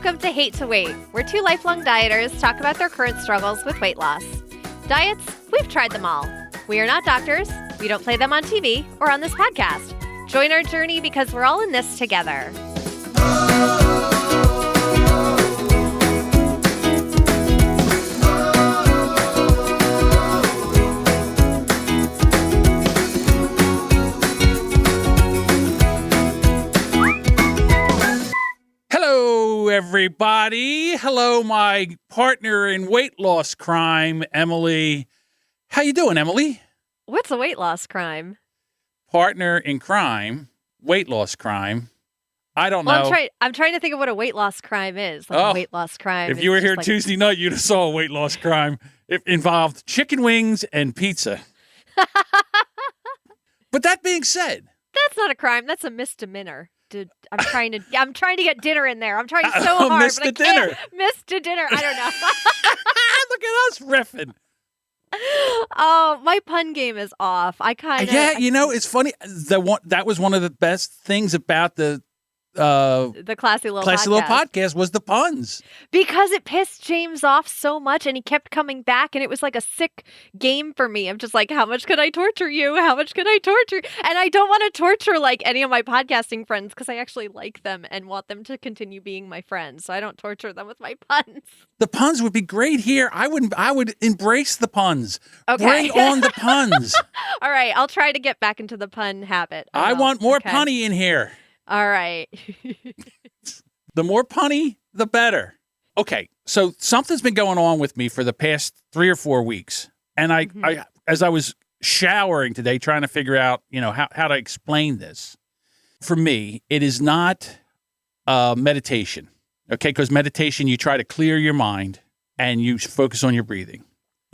Welcome to Hate to Wait, where two lifelong dieters talk about their current struggles with weight loss. Diets, we've tried them all. We are not doctors. We don't play them on TV or on this podcast. Join our journey because we're all in this together. Hello, everybody. Hello, my partner in weight loss crime, Emily. How you doing, Emily? What's a weight loss crime? Partner in crime, weight loss crime. I don't know. I'm trying to think of what a weight loss crime is. A weight loss crime. If you were here Tuesday night, you'd have saw a weight loss crime. It involved chicken wings and pizza. But that being said, that's not a crime. That's a misdemeanor. I'm trying to get dinner in there. I'm trying so hard, but I can't. Missed a dinner. I don't know. Look at us riffing. Oh, my pun game is off. It's funny. That was one of the best things about the Classy Little Podcast was the puns. Because it pissed James off so much and he kept coming back and it was like a sick game for me. I'm just like, how much could I torture you? How much could I torture? And I don't want to torture like any of my podcasting friends because I actually like them and want them to continue being my friends. So I don't torture them with my puns. The puns would be great here. I would embrace the puns. Okay. Bring on the puns. All right. I'll try to get back into the pun habit. I want more punny in here. All right. The more punny, the better. Okay, so something's been going on with me for the past 3 or 4 weeks. And I as I was showering today, trying to figure out, how to explain this. For me, it is not meditation, okay? Because meditation, you try to clear your mind and you focus on your breathing.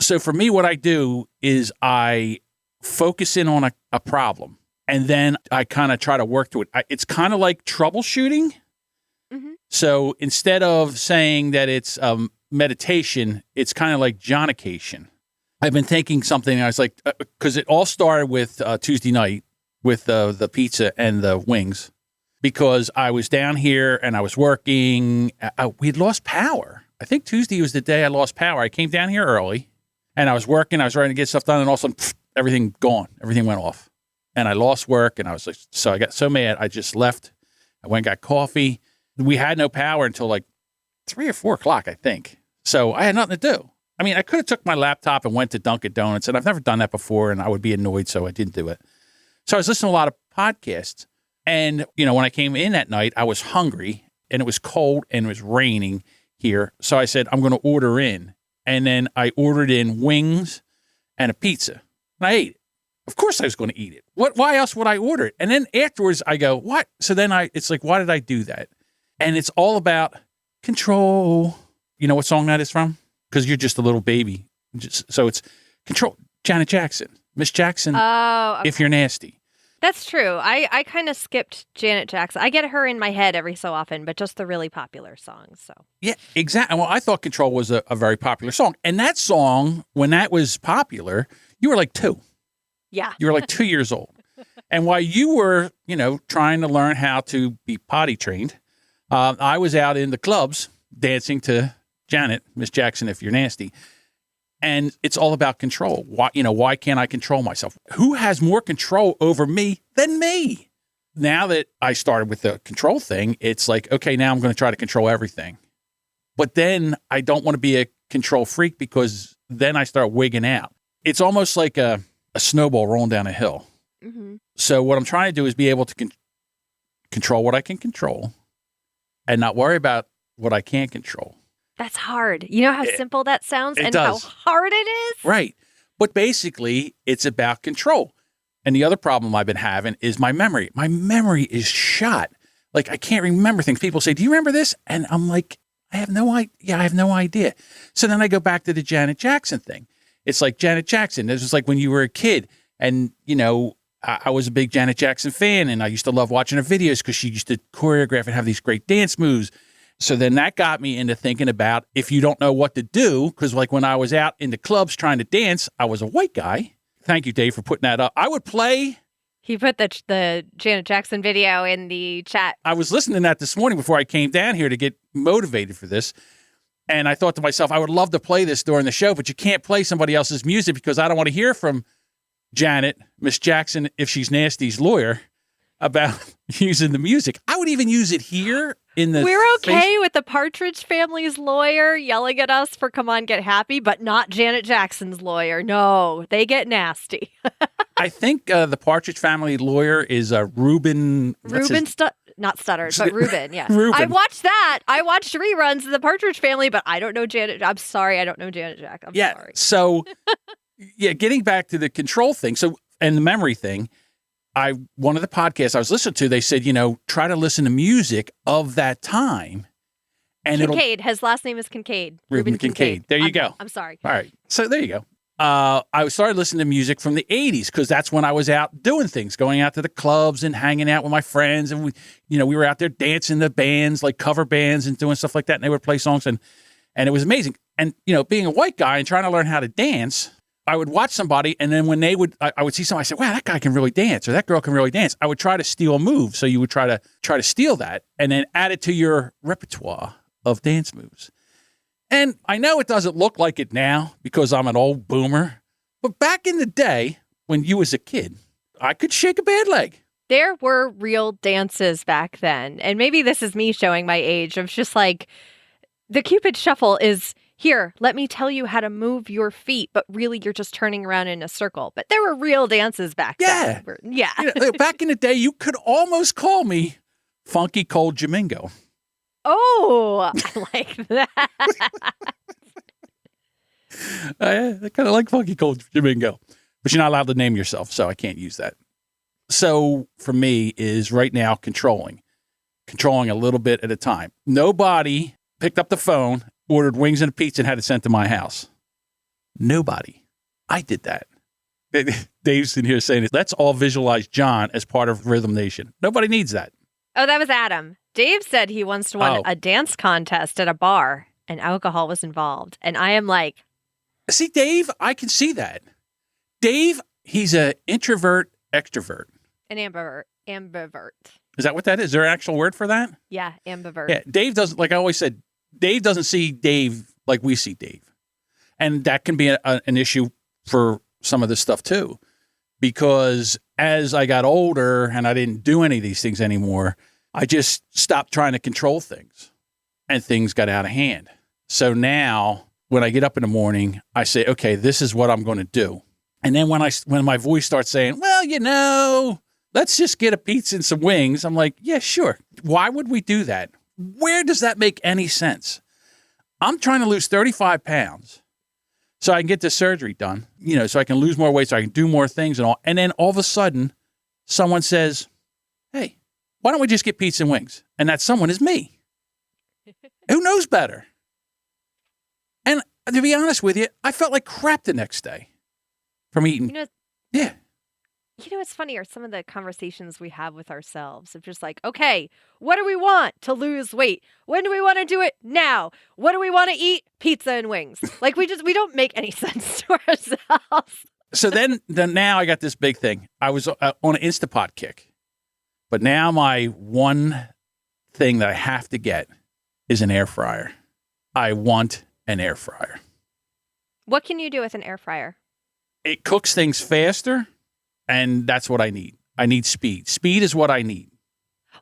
So for me, what I do is I focus in on a problem. And then I kind of try to work through it. It's kind of like troubleshooting. Mm-hmm. So instead of saying that it's meditation, it's kind of like Johnication. I've been thinking something. I was like, because it all started with Tuesday night with the pizza and the wings. Because I was down here and I was working. We'd lost power. I think Tuesday was the day I lost power. I came down here early and I was working. I was trying to get stuff done. And all of a sudden, everything gone. Everything went off. And I lost work, and I was like, so I got so mad, I just left. I went and got coffee. We had no power until like 3 or 4 o'clock, I think. So I had nothing to do. I mean, I could have took my laptop and went to Dunkin' Donuts, and I've never done that before, and I would be annoyed, so I didn't do it. So I was listening to a lot of podcasts, and, when I came in that night, I was hungry, and it was cold, and it was raining here. So I said, I'm going to order in. And then I ordered in wings and a pizza, and I ate it. Of course I was going to eat it. Why else would I order it? And then afterwards I go, what? So then it's like, why did I do that? And it's all about control. You know what song that is from? Because you're just a little baby. So it's Control. Janet Jackson. Miss Jackson. Oh, okay. If You're Nasty. That's true. I kind of skipped Janet Jackson. I get her in my head every so often, but just the really popular songs. So yeah, exactly. Well, I thought Control was a very popular song. And that song, when that was popular, you were like 2. Yeah. You were like 2 years old. And while you were, trying to learn how to be potty trained, I was out in the clubs dancing to Janet, Miss Jackson, If You're Nasty. And it's all about control. Why can't I control myself? Who has more control over me than me? Now that I started with the control thing, it's like, okay, now I'm going to try to control everything. But then I don't want to be a control freak because then I start wigging out. It's almost like a snowball rolling down a hill. Mm-hmm. So what I'm trying to do is be able to control what I can control and not worry about what I can't control. That's hard. You know how simple that sounds and does. How hard it is? Right. But basically, it's about control. And the other problem I've been having is my memory. My memory is shot. Like, I can't remember things. People say, do you remember this? And I'm like, I have no idea. Yeah, I have no idea. So then I go back to the Janet Jackson thing. It's like Janet Jackson. This was like when you were a kid and, I was a big Janet Jackson fan and I used to love watching her videos because she used to choreograph and have these great dance moves. So then that got me into thinking about if you don't know what to do, because like when I was out in the clubs trying to dance, I was a white guy. Thank you, Dave, for putting that up. I would play He put the Janet Jackson video in the chat. I was listening to that this morning before I came down here to get motivated for this. And I thought to myself, I would love to play this during the show, but you can't play somebody else's music because I don't want to hear from Janet, Miss Jackson, if she's nasty's lawyer, about using the music. I would even use it here in the... We're okay with the Partridge Family's lawyer yelling at us for Come On Get Happy, but not Janet Jackson's lawyer. No, they get nasty. I think the Partridge Family lawyer is Ruben... Not Studdard, but Ruben, yeah. Ruben. I watched that. I watched reruns of the Partridge Family, but I don't know Janet. I'm sorry, I don't know Janet Jack. I'm sorry. So, getting back to the control thing, and the memory thing, one of the podcasts I was listening to, they said, try to listen to music of that time. And Kincaid, his last name is Kincaid. Ruben Kincaid. There you go. I'm sorry. All right. So there you go. I started listening to music from the 80s because that's when I was out doing things, going out to the clubs and hanging out with my friends. And we were out there dancing the bands, like cover bands and doing stuff like that. And they would play songs and it was amazing. And, being a white guy and trying to learn how to dance, I would watch somebody. And then when I would see somebody, I said, wow, that guy can really dance or that girl can really dance. I would try to steal a move. So you would try to steal that and then add it to your repertoire of dance moves. And I know it doesn't look like it now because I'm an old boomer, but back in the day when you was a kid, I could shake a bad leg. There were real dances back then. And maybe this is me showing my age. Of just like, the Cupid Shuffle is, here, let me tell you how to move your feet, but really you're just turning around in a circle. But there were real dances back then. Yeah. Back in the day, you could almost call me Funky Cold Jamingo. Oh, I like that. I kind of like Funky Cold Jamingo, but you're not allowed to name yourself, so I can't use that. So for me is right now controlling a little bit at a time. Nobody picked up the phone, ordered wings and a pizza and had it sent to my house. Nobody. I did that. Dave's in here saying, let's all visualize John as part of Rhythm Nation. Nobody needs that. Oh, that was Adam. Dave said he once won a dance contest at a bar and alcohol was involved. And I am like... See, Dave, I can see that. Dave, he's an introvert, extrovert. An ambivert. Is that what that is? Is there an actual word for that? Yeah, ambivert. Yeah, Dave doesn't, like I always said, Dave doesn't see Dave like we see Dave. And that can be an issue for some of this stuff too. Because as I got older and I didn't do any of these things anymore, I just stopped trying to control things and things got out of hand. So now when I get up in the morning, I say, okay, this is what I'm going to do. And then when my voice starts saying, well, let's just get a pizza and some wings. I'm like, yeah, sure. Why would we do that? Where does that make any sense? I'm trying to lose 35 pounds so I can get this surgery done, so I can lose more weight, so I can do more things and all. And then all of a sudden, someone says, hey, why don't we just get pizza and wings? And that someone is me. Who knows better? And to be honest with you, I felt like crap the next day from eating. Yeah. It's funny are some of the conversations we have with ourselves of just like, okay, what do we want to lose weight? When do we want to do it? Now. What do we want to eat? Pizza and wings. Like we don't make any sense to ourselves. So then now I got this big thing. I was on an Instapot kick. But now my one thing that I have to get is an air fryer. I want an air fryer. What can you do with an air fryer? It cooks things faster, and that's what I need. I need speed. Speed is what I need.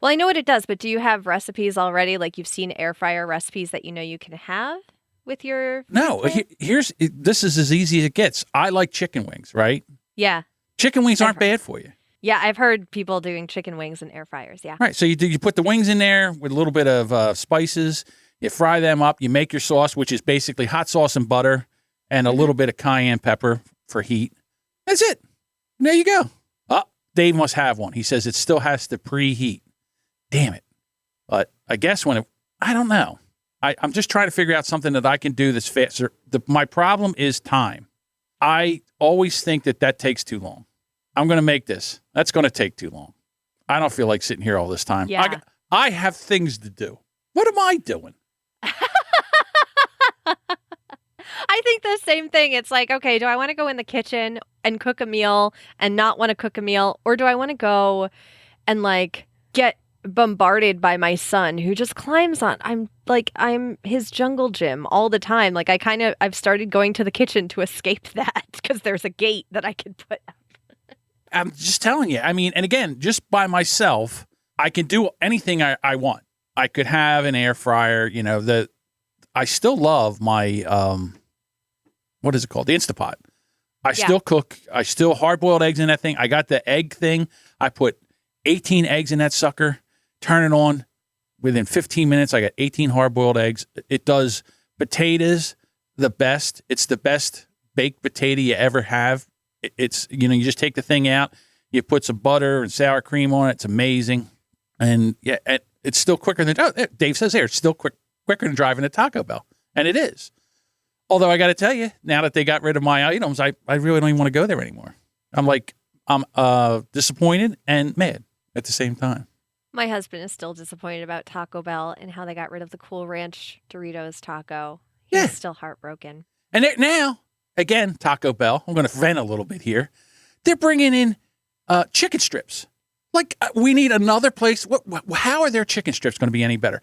Well, I know what it does, but do you have recipes already? Like you've seen air fryer recipes that you can have with your... No, this is as easy as it gets. I like chicken wings, right? Yeah. Chicken wings aren't bad for you. Yeah, I've heard people doing chicken wings in air fryers, yeah. Right, so you put the wings in there with a little bit of spices, you fry them up, you make your sauce, which is basically hot sauce and butter and a little bit of cayenne pepper for heat. That's it. There you go. Oh, Dave must have one. He says it still has to preheat. Damn it. But I guess I don't know. I'm just trying to figure out something that I can do that's faster. My problem is time. I always think that takes too long. I'm going to make this. That's going to take too long. I don't feel like sitting here all this time. Yeah. I have things to do. What am I doing? I think the same thing. It's like, okay, do I want to go in the kitchen and cook a meal and not want to cook a meal? Or do I want to go and like get bombarded by my son who just climbs on? I'm his jungle gym all the time. Like I've started going to the kitchen to escape that because there's a gate that I can put up. I'm just telling you. I mean, and again, just by myself, I can do anything I want. I could have an air fryer, I still love my, what is it called? The Instapot. I still cook. I still hard-boiled eggs in that thing. I got the egg thing. I put 18 eggs in that sucker, turn it on. Within 15 minutes, I got 18 hard-boiled eggs. It does potatoes the best. It's the best baked potato you ever have. It's, you just take the thing out, you put some butter and sour cream on it. It's amazing. And yeah, it's still quicker than, Dave says here, it's still quicker than driving to Taco Bell. And it is. Although I got to tell you, now that they got rid of my items, I really don't even want to go there anymore. I'm disappointed and mad at the same time. My husband is still disappointed about Taco Bell and how they got rid of the Cool Ranch Doritos taco. He's still heartbroken. And now, again, Taco Bell, I'm going to vent a little bit here. They're bringing in chicken strips. Like, we need another place. How are their chicken strips going to be any better?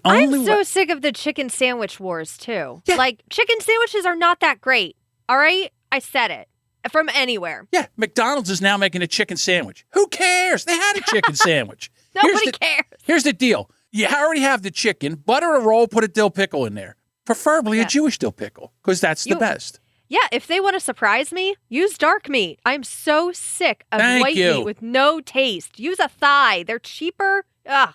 I'm so sick of the chicken sandwich wars, too. Yeah. Like, chicken sandwiches are not that great. All right? I said it. From anywhere. Yeah. McDonald's is now making a chicken sandwich. Who cares? They had a chicken sandwich. Nobody cares. Here's the deal. You already have the chicken. Butter a roll, put a dill pickle in there. Preferably a Jewish dill pickle, because that's the best. Yeah, if they want to surprise me, use dark meat. I'm so sick of white meat with no taste. Use a thigh. They're cheaper. Ugh,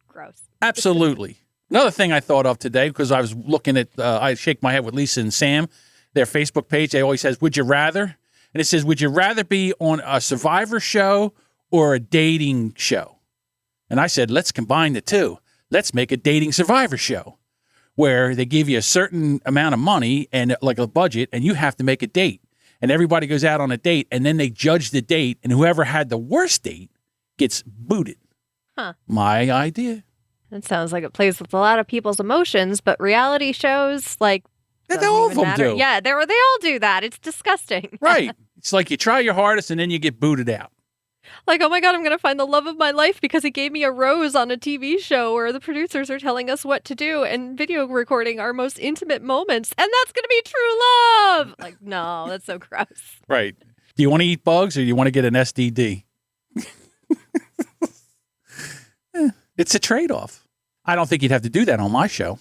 gross. Absolutely. Another thing I thought of today, because I was looking at, I shake my head with Lisa and Sam, their Facebook page, they always says, would you rather? And it says, would you rather be on a Survivor show or a dating show? And I said, let's combine the two. Let's make a dating Survivor show where they give you a certain amount of money and like a budget, and you have to make a date. And everybody goes out on a date, and then they judge the date, and whoever had the worst date gets booted. Huh. My idea. That sounds like it plays with a lot of people's emotions, but reality shows, like, all of them do. Yeah, they all do that. It's disgusting. Right. It's like you try your hardest, and then you get booted out. Like, oh my God, I'm going to find the love of my life because he gave me a rose on a TV show where the producers are telling us what to do and video recording our most intimate moments. And that's going to be true love. Like, no, that's so gross. Right. Do you want to eat bugs or do you want to get an STD? It's a trade-off. I don't think you'd have to do that on my show.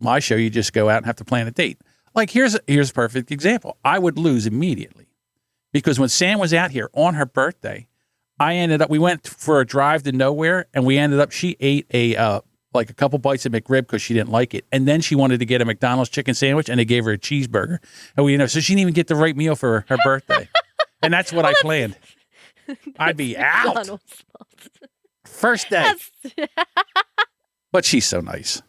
My show, you just go out and have to plan a date. Like, here's a perfect example. I would lose immediately because when Sam was out here on her birthday, we went for a drive to nowhere, and we ended up, she ate a couple bites of McRib because she didn't like it. And then she wanted to get a McDonald's chicken sandwich, and they gave her a cheeseburger. And so she didn't even get the right meal for her birthday. And that's what I planned. I'd be out. First day. But she's so nice.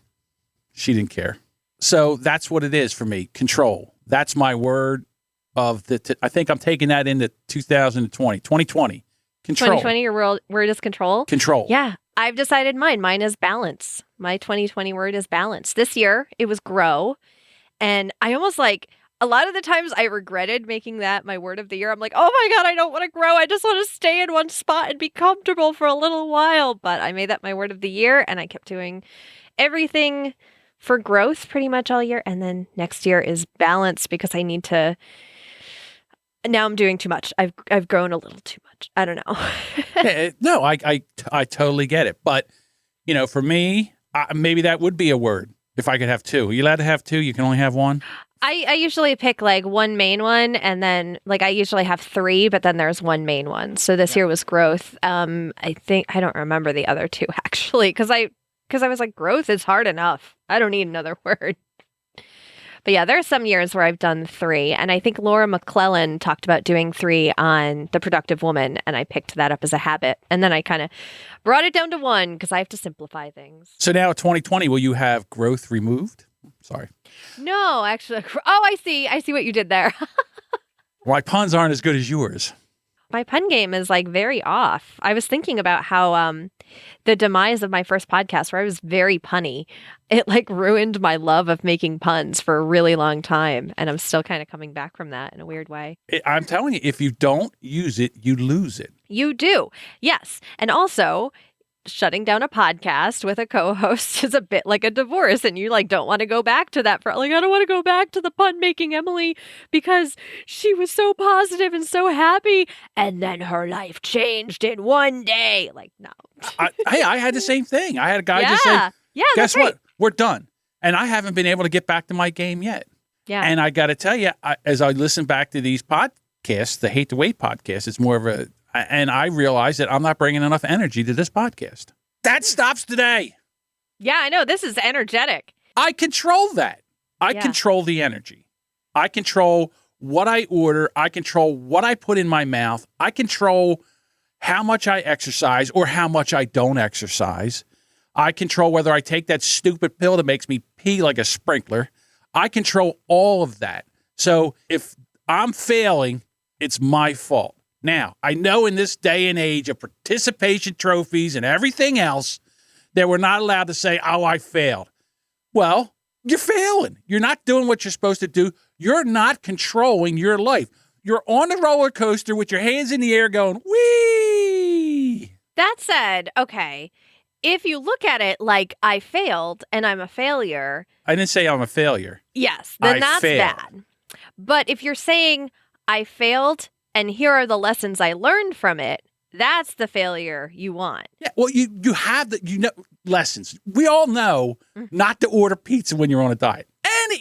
She didn't care. So that's what it is for me. Control. That's my word of I think I'm taking that into 2020. Control. 2020, your word is control? Control. Yeah. I've decided mine. Mine is balance. My 2020 word is balance. This year, it was grow. And I almost a lot of the times I regretted making that my word of the year. I'm like, oh my God, I don't want to grow. I just want to stay in one spot and be comfortable for a little while. But I made that my word of the year, and I kept doing everything for growth pretty much all year. And then next year is balance because I need to. Now I'm doing too much. I've grown a little too much. I don't know. No, I totally get it. But, for me, maybe that would be a word if I could have two. Are you allowed to have two? You can only have one? I usually pick one main one, and then I usually have three, but then there's one main one. So this year was growth. I don't remember the other two actually because I was like, growth is hard enough. I don't need another word. But yeah, there are some years where I've done three. And I think Laura McClellan talked about doing three on The Productive Woman. And I picked that up as a habit. And then I kind of brought it down to one because I have to simplify things. So now 2020, will you have growth removed? Sorry. No, actually. Oh, I see. I see what you did there. My puns aren't as good as yours. My pun game is like very off. I was thinking about how the demise of my first podcast where I was very punny, it like ruined my love of making puns for a really long time. And I'm still kind of coming back from that in a weird way. I'm telling you, if you don't use it, you lose it. You do. Yes. And also, shutting down a podcast with a co-host is a bit like a divorce, and you like don't want to go back to that. For like, I don't want to go back to the pun making Emily because she was so positive and so happy, and then her life changed in one day. Like, no. Hey, I had the same thing. I had a guy just say, yeah, guess right. what? We're done. And I haven't been able to get back to my game yet. Yeah. And I got to tell you, as I listen back to these podcasts, the Hate to Wait podcast, it's more of a, and I realize that I'm not bringing enough energy to this podcast. That stops today. Yeah, I know. This is energetic. I control that. I control the energy. I control what I order. I control what I put in my mouth. I control how much I exercise or how much I don't exercise. I control whether I take that stupid pill that makes me pee like a sprinkler. I control all of that. So if I'm failing, it's my fault. Now, I know in this day and age of participation trophies and everything else that we're not allowed to say, oh, I failed. Well, you're failing. You're not doing what you're supposed to do. You're not controlling your life. You're on the roller coaster with your hands in the air going, whee! That said, okay, if you look at it like I failed and I'm a failure. I didn't say I'm a failure. Yes, then I that's failed. bad. But if you're saying I failed and here are the lessons I learned from it, that's the failure you want. Yeah, well, you have the lessons. We all know not to order pizza when you're on a diet and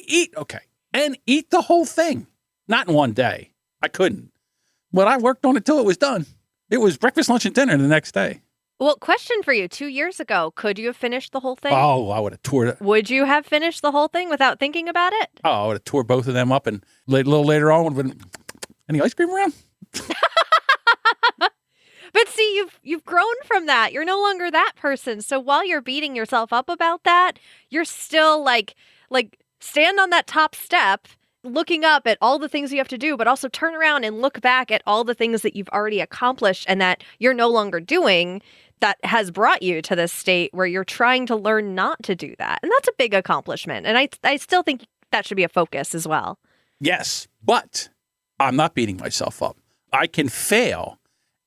eat the whole thing. Not in one day. I couldn't. But I worked on it till it was done. It was breakfast, lunch, and dinner the next day. Well, question for you. 2 years ago, could you have finished the whole thing? Oh, I would have tore it. Would you have finished the whole thing without thinking about it? Oh, I would have tore both of them up, and a little later on would have been, any ice cream around? But see, you've grown from that. You're no longer that person. So while you're beating yourself up about that, you're still like stand on that top step, looking up at all the things you have to do, but also turn around and look back at all the things that you've already accomplished and that you're no longer doing that has brought you to this state where you're trying to learn not to do that. And that's a big accomplishment. And I still think that should be a focus as well. Yes, but I'm not beating myself up. I can fail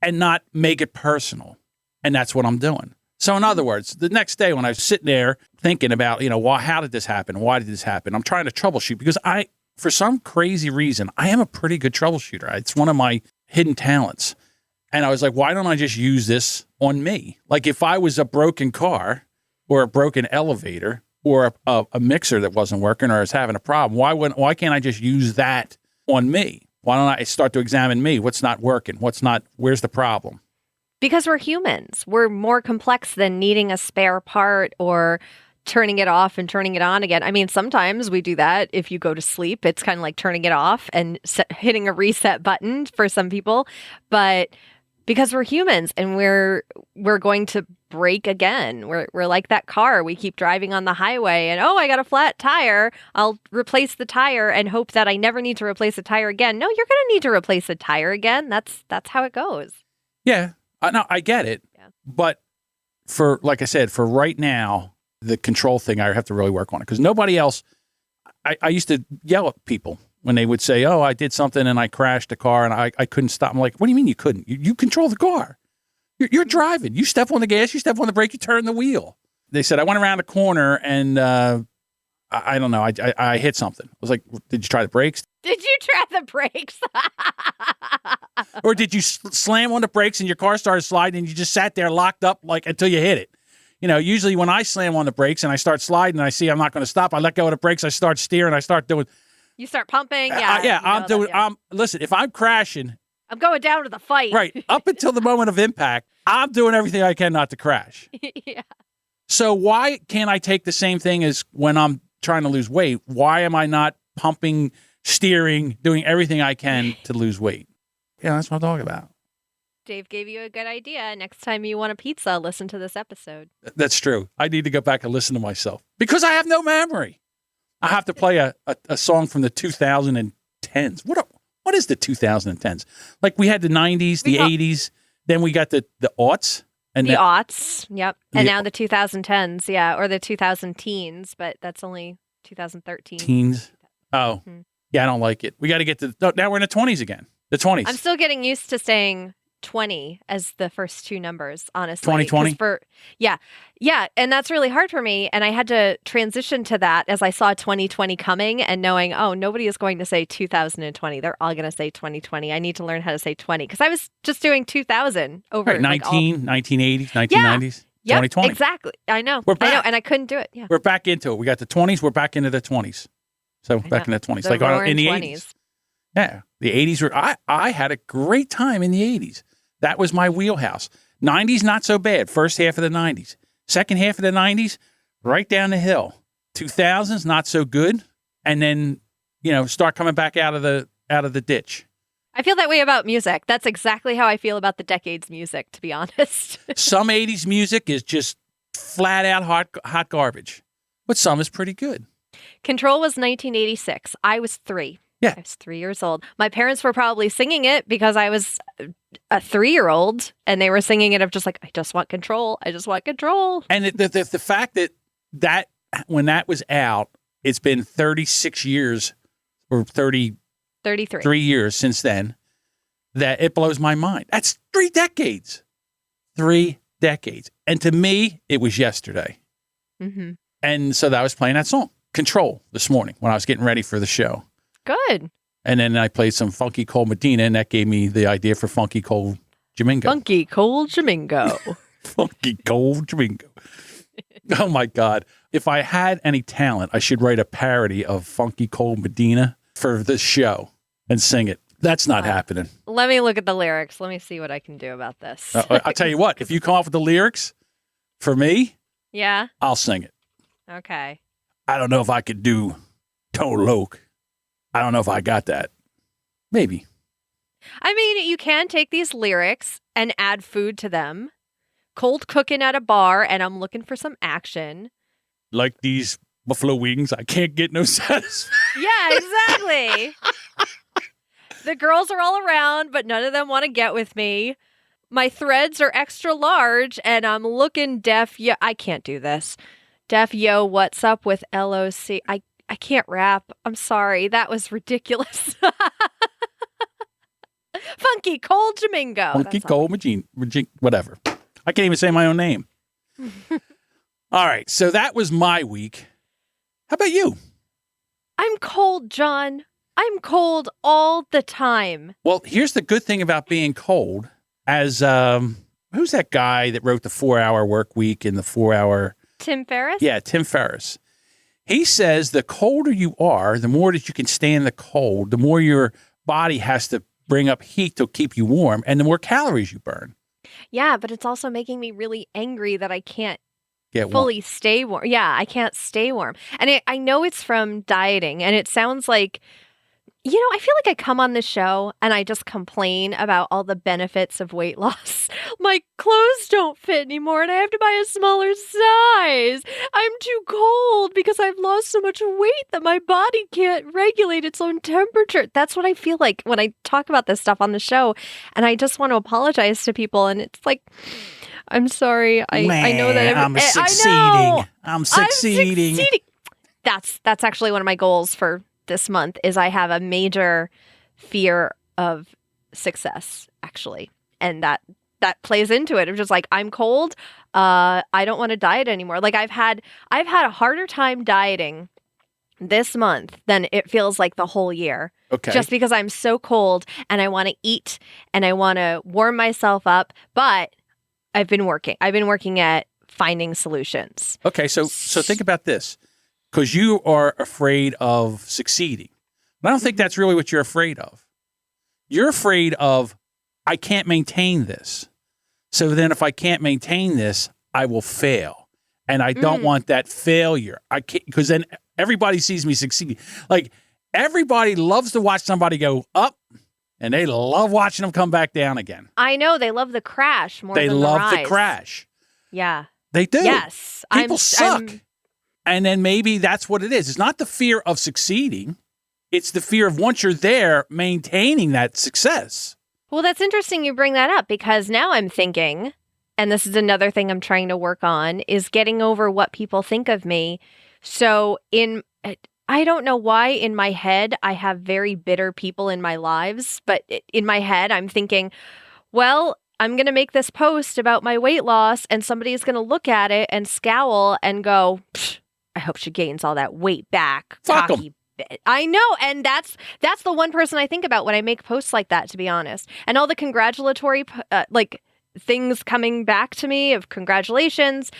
and not make it personal. And that's what I'm doing. So in other words, the next day when I was sitting there thinking about, how did this happen? Why did this happen? I'm trying to troubleshoot because for some crazy reason, I am a pretty good troubleshooter. It's one of my hidden talents. And I was like, why don't I just use this on me? Like if I was a broken car or a broken elevator or a mixer that wasn't working or was having a problem, why can't I just use that on me? Why don't I start to examine me? What's not working? Where's the problem? Because we're humans. We're more complex than needing a spare part or turning it off and turning it on again. I mean, sometimes we do that. If you go to sleep, it's kind of like turning it off and hitting a reset button for some people. But because we're humans and we're going to break again. We're like that car. We keep driving on the highway and, I got a flat tire. I'll replace the tire and hope that I never need to replace the tire again. No, you're going to need to replace the tire again. That's how it goes. Yeah, I get it. Yeah. But like I said, for right now, the control thing, I have to really work on it because nobody else, I used to yell at people when they would say, I did something and I crashed a car and I couldn't stop. I'm like, what do you mean you couldn't? You control the car. You're driving. You step on the gas, you step on the brake, you turn the wheel. They said, I went around the corner and I don't know, I hit something. I was like, did you try the brakes? Did you try the brakes? Or did you slam on the brakes and your car started sliding and you just sat there locked up until you hit it? Usually when I slam on the brakes and I start sliding and I see I'm not going to stop, I let go of the brakes, I start steering, I start doing. You start pumping, yeah. Listen, if I'm crashing. I'm going down to the fight. Right. Up until the moment of impact, I'm doing everything I can not to crash. Yeah. So why can't I take the same thing as when I'm trying to lose weight? Why am I not pumping, steering, doing everything I can to lose weight? Yeah, that's what I'm talking about. Dave gave you a good idea. Next time you want a pizza, listen to this episode. That's true. I need to go back and listen to myself because I have no memory. I have to play a song from the 2010s. What What is the 2010s? Like we had the 90s, the 80s, then we got the aughts. And the aughts, yep. And now the 2010s, yeah, or the 2000 teens, but that's only 2013. Teens. Oh, yeah, I don't like it. We got to get to, now we're in the 20s again. The 20s. I'm still getting used to saying 20 as the first two numbers, honestly. 2020? Yeah, and that's really hard for me. And I had to transition to that as I saw 2020 coming and knowing, oh, nobody is going to say 2020. They're all going to say 2020. I need to learn how to say 20 because I was just doing 2000 over. Right, 1980s, 1990s, yeah, 2020. Exactly. I know. We're back. I know, and I couldn't do it. Yeah. We're back into it. We got the 20s. We're back into the 20s. So back in the 20s. The like in the 20s. 80s. Yeah. The 80s were, I had a great time in the 80s. That was my wheelhouse. 90s, not so bad. First half of the 90s. Second half of the 90s, right down the hill. 2000s, not so good. And then, start coming back out of the ditch. I feel that way about music. That's exactly how I feel about the decade's music, to be honest. Some 80s music is just flat out hot garbage. But some is pretty good. Control was 1986. I was 3. Yeah. I was 3 years old. My parents were probably singing it because I was a 3-year-old and they were singing it of just like, I just want control. I just want control. And the fact that when that was out, it's been 36 years or 33 years since then, that it blows my mind. That's 3 decades. 3 decades. And to me, it was yesterday. Mm-hmm. And so I was playing that song, Control, this morning when I was getting ready for the show. Good. And then I played some Funky Cold Medina, and that gave me the idea for Funky Cold Jamingo. Funky Cold Jamingo. Funky Cold Jamingo. Oh, my God. If I had any talent, I should write a parody of Funky Cold Medina for this show and sing it. That's not happening. Let me look at the lyrics. Let me see what I can do about this. I'll tell you what. If you come up with the lyrics for me, yeah, I'll sing it. Okay. I don't know if I could do Tone Loc. I don't know if I got that. Maybe. I mean, you can take these lyrics and add food to them. Cold cooking at a bar, and I'm looking for some action. Like these buffalo wings, I can't get no satisfaction. Yeah, exactly. The girls are all around, but none of them want to get with me. My threads are extra large, and I'm looking deaf. Yeah, I can't do this. Deaf, yo, what's up with LOC? I can't rap. I'm sorry. That was ridiculous. Funky Cold Jamingo. Funky Cold Magine, whatever. I can't even say my own name. All right. So that was my week. How about you? I'm cold, John. I'm cold all the time. Well, here's the good thing about being cold. As who's that guy that wrote the 4-Hour Work Week and the 4-Hour? Tim Ferriss? Yeah, Tim Ferriss. He says the colder you are, the more that you can stand the cold, the more your body has to bring up heat to keep you warm, and the more calories you burn. Yeah, but it's also making me really angry that I can't Get fully warm. stay warm. Yeah, I can't stay warm. And I know it's from dieting, and it sounds like, I feel like I come on the show and I just complain about all the benefits of weight loss. My clothes don't fit anymore and I have to buy a smaller size. I'm too cold because I've lost so much weight that my body can't regulate its own temperature. That's what I feel like when I talk about this stuff on the show. And I just want to apologize to people. And it's like, I'm sorry. I know that I'm succeeding. I know. I'm succeeding. That's actually one of my goals for this month is I have a major fear of success, actually. And that plays into it. I'm just like, I'm cold. I don't want to diet anymore. Like I've had a harder time dieting this month than it feels like the whole year. Okay. Just because I'm so cold and I want to eat and I want to warm myself up. But I've been working at finding solutions. Okay. So think about this. Because you are afraid of succeeding. But I don't think that's really what you're afraid of. You're afraid of, I can't maintain this. So then if I can't maintain this, I will fail. And I don't want that failure. I can't, because then everybody sees me succeeding. Like everybody loves to watch somebody go up and they love watching them come back down again. I know. They love the crash more than the rise. They love the crash. Yeah. They do. Yes. People suck. And then maybe that's what it is. It's not the fear of succeeding. It's the fear of once you're there, maintaining that success. Well, that's interesting you bring that up because now I'm thinking, and this is another thing I'm trying to work on, is getting over what people think of me. So I don't know why in my head I have very bitter people in my lives, but in my head I'm thinking, well, I'm going to make this post about my weight loss and somebody's going to look at it and scowl and go, I hope she gains all that weight back. Fuck 'em. Cocky. I know. And that's the one person I think about when I make posts like that, to be honest. And all the congratulatory, things coming back to me of congratulations.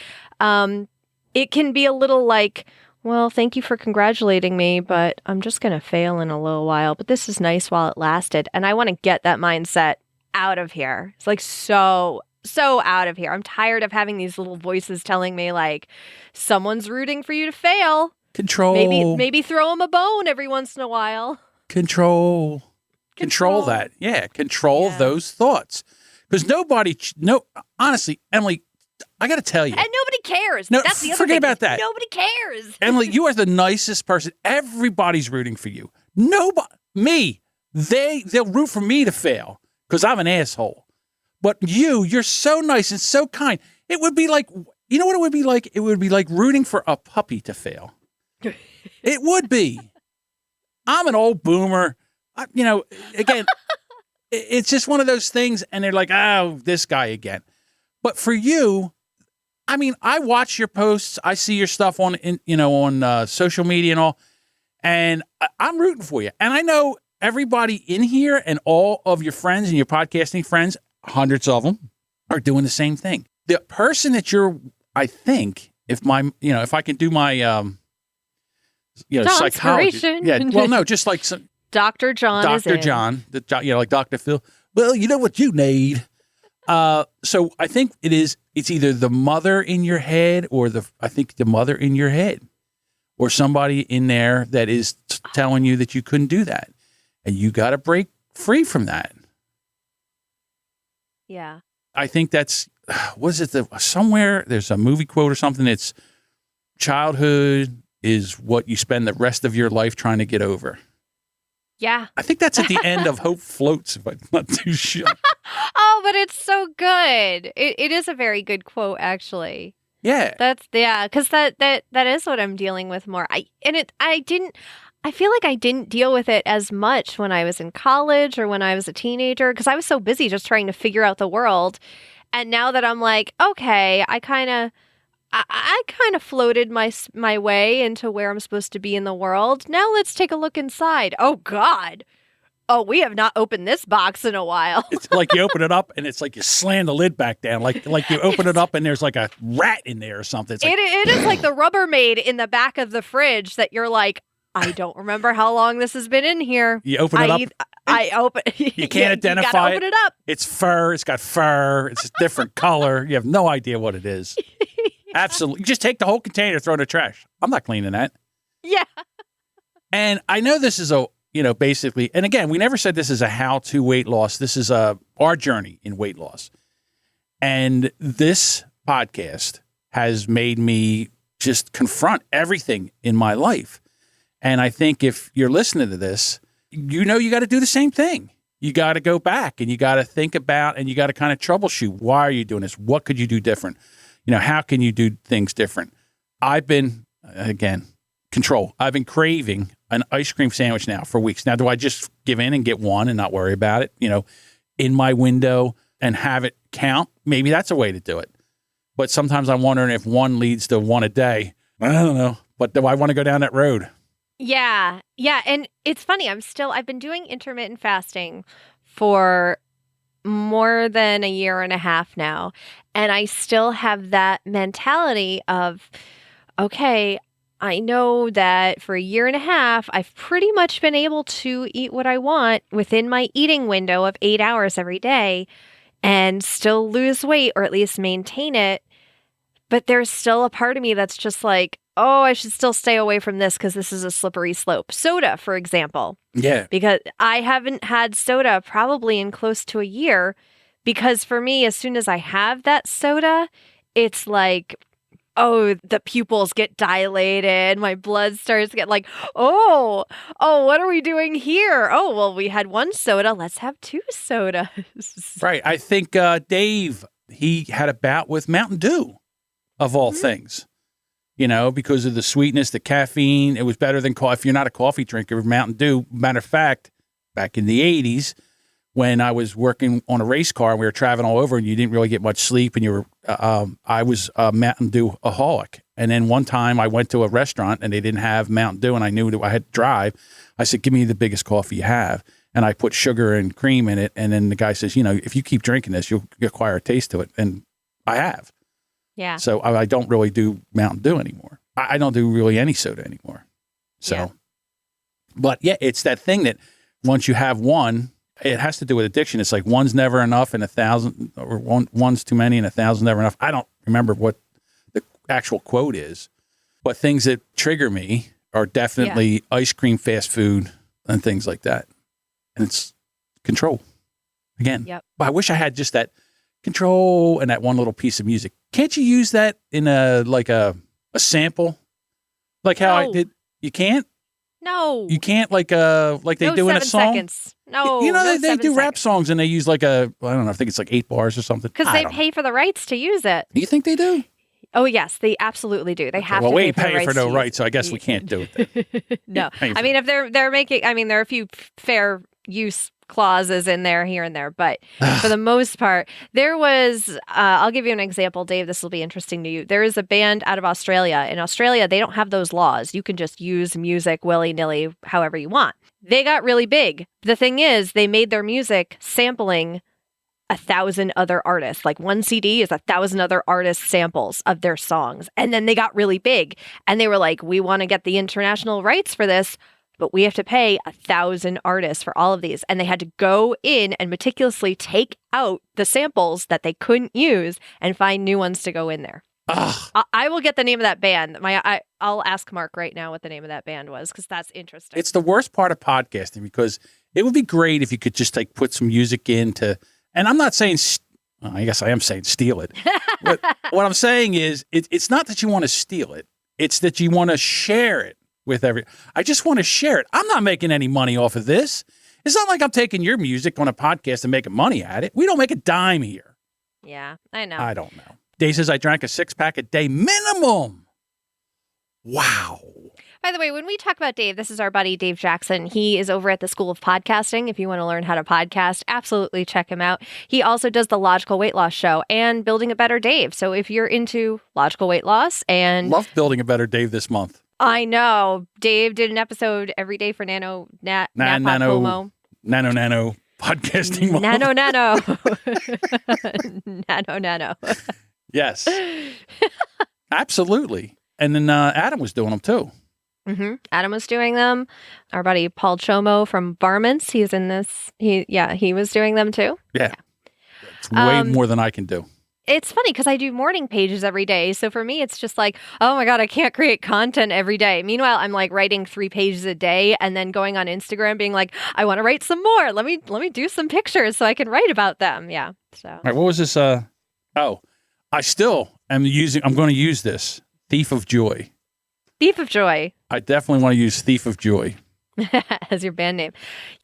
It can be a little like, well, thank you for congratulating me, but I'm just going to fail in a little while. But this is nice while it lasted. And I want to get that mindset out of here. It's like so out of here. I'm tired of having these little voices telling me like, someone's rooting for you to fail. Control. Maybe throw them a bone every once in a while. Control that. Yeah. Control those thoughts. Because honestly, Emily, I got to tell you. And nobody cares. No, that's the other forget thing. about that. Nobody cares. Emily, you are the nicest person. Everybody's rooting for you. They'll root for me to fail because I'm an asshole. But you're so nice and so kind. It would be like, you know what it would be like? It would be like rooting for a puppy to fail. It would be. I'm an old boomer. Again, it's just one of those things. And they're like, oh, this guy again. But for you, I mean, I watch your posts. I see your stuff on social media and all. And I'm rooting for you. And I know everybody in here and all of your friends and your podcasting friends, hundreds of them, are doing the same thing. The person that I think, if I can do my, psychology. Yeah. Well, no, just like some Dr. John. Dr. John, like Dr. Phil. Well, you know what you need. So I think it's either the mother in your head or the mother in your head or somebody in there that is telling you that you couldn't do that. And you got to break free from that. Yeah. I think that's, somewhere there's a movie quote or something. It's childhood is what you spend the rest of your life trying to get over. Yeah. I think that's at the end of Hope Floats, if I'm not too sure. Oh, but it's so good. It is a very good quote, actually. Yeah. Because that is what I'm dealing with more. I feel like I didn't deal with it as much when I was in college or when I was a teenager because I was so busy just trying to figure out the world. And now that I'm like, okay, I kind of floated my way into where I'm supposed to be in the world. Now let's take a look inside. Oh, God. Oh, we have not opened this box in a while. It's like you open it up and it's like you slam the lid back down. Like you open it up and there's like a rat in there or something. It's like, it is like the Rubbermaid in the back of the fridge that you're like, I don't remember how long this has been in here. You open it up. I open. You can't identify you gotta open it up. It's fur. It's got fur. It's a different color. You have no idea what it is. Absolutely. You just take the whole container, throw it in the trash. I'm not cleaning that. Yeah. And I know this is basically, and again, we never said this is a how-to weight loss. This is our journey in weight loss. And this podcast has made me just confront everything in my life. And I think if you're listening to this, you got to do the same thing. You got to go back and you got to think about and you got to kind of troubleshoot. Why are you doing this? What could you do different? How can you do things different? I've been, again, control. I've been craving an ice cream sandwich now for weeks. Now, do I just give in and get one and not worry about it, in my window and have it count? Maybe that's a way to do it. But sometimes I'm wondering if one leads to one a day. I don't know. But do I want to go down that road? Yeah. Yeah. And it's funny. I've been doing intermittent fasting for more than a year and a half now. And I still have that mentality of, okay, I know that for a year and a half, I've pretty much been able to eat what I want within my eating window of 8 hours every day and still lose weight or at least maintain it. But there's still a part of me that's just like, oh, I should still stay away from this because this is a slippery slope. Soda, for example. Yeah. Because I haven't had soda probably in close to a year because for me, as soon as I have that soda, it's like, oh, the pupils get dilated. My blood starts to get like, oh, what are we doing here? Oh, well, we had one soda. Let's have 2 sodas. Right. I think Dave, he had a bout with Mountain Dew, of all things. You know, because of the sweetness, the caffeine. It was better than coffee. If you're not a coffee drinker, Mountain Dew. Matter of fact, back in the 80s, when I was working on a race car and we were traveling all over and you didn't really get much sleep and you were, I was a Mountain Dew-aholic. And then one time I went to a restaurant and they didn't have Mountain Dew and I knew that I had to drive. I said, give me the biggest coffee you have. And I put sugar and cream in it. And then the guy says, you know, if you keep drinking this, you'll acquire a taste to it. And I have. Yeah. So I don't really do Mountain Dew anymore. I don't do really any soda anymore. So, but yeah, it's that thing that once you have one, it has to do with addiction. It's like one's never enough and 1,000, or one's too many and 1,000 never enough. I don't remember what the actual quote is, but things that trigger me are definitely ice cream, fast food, and things like that. And it's control again. Yep. But I wish I had just that control and that one little piece of music. Can't you use that in a sample? Like how I did. You can't? No. You can't like they do in a song? Seconds. No. You know, no they do 7 rap seconds. songs and they use like I don't know, I think it's like 8 bars or something. Because they pay for the rights to use it. You think they do? Oh, yes, they absolutely do. They have well, to we pay ain't paying for no rights. rights, so I guess we can't do it then. No. I mean, if they're making, I mean, there are a few fair use clauses in there here and there, but for the most part, there was, I'll give you an example, Dave, this will be interesting to you. There is a band out of Australia. In Australia, they don't have those laws. You can just use music willy-nilly however you want. They got really big. The thing is, they made their music sampling 1,000 other artists. Like one CD is 1,000 other artists' samples of their songs. And then they got really big and they were like, we want to get the international rights for this, but we have to pay 1,000 artists for all of these. And they had to go in and meticulously take out the samples that they couldn't use and find new ones to go in there. I will get the name of that band. I'll ask Mark right now what the name of that band was, because that's interesting. It's the worst part of podcasting, because it would be great if you could just put some music into, and I'm not saying, I guess I am saying steal it. But what I'm saying is it's not that you want to steal it. It's that you want to share it with I just want to share it. I'm not making any money off of this. It's not like I'm taking your music on a podcast and making money at it. We don't make a dime here. Yeah, I know. I don't know. Dave says I drank a 6-pack a day minimum. Wow. By the way, when we talk about Dave, this is our buddy Dave Jackson. He is over at the School of Podcasting. If you want to learn how to podcast, absolutely check him out. He also does the Logical Weight Loss Show and Building a Better Dave. So if you're into logical weight loss and... Love Building a Better Dave this month. I know. Dave did an episode every day for Nano Nano podcasting month. Nano. Yes. Absolutely. And then Adam was doing them too. Mm-hmm. Adam was doing them. Our buddy Paul Chomo from Varmints, he's in this. He was doing them too. Yeah. It's way more than I can do. It's funny because I do morning pages every day. So for me, it's just like, oh my God, I can't create content every day. Meanwhile, I'm like writing 3 pages a day and then going on Instagram being like, I want to write some more. Let me do some pictures so I can write about them. Yeah. So. All right. What was this? I still am I'm going to use this. Thief of Joy. Thief of Joy. I definitely want to use Thief of Joy as your band name.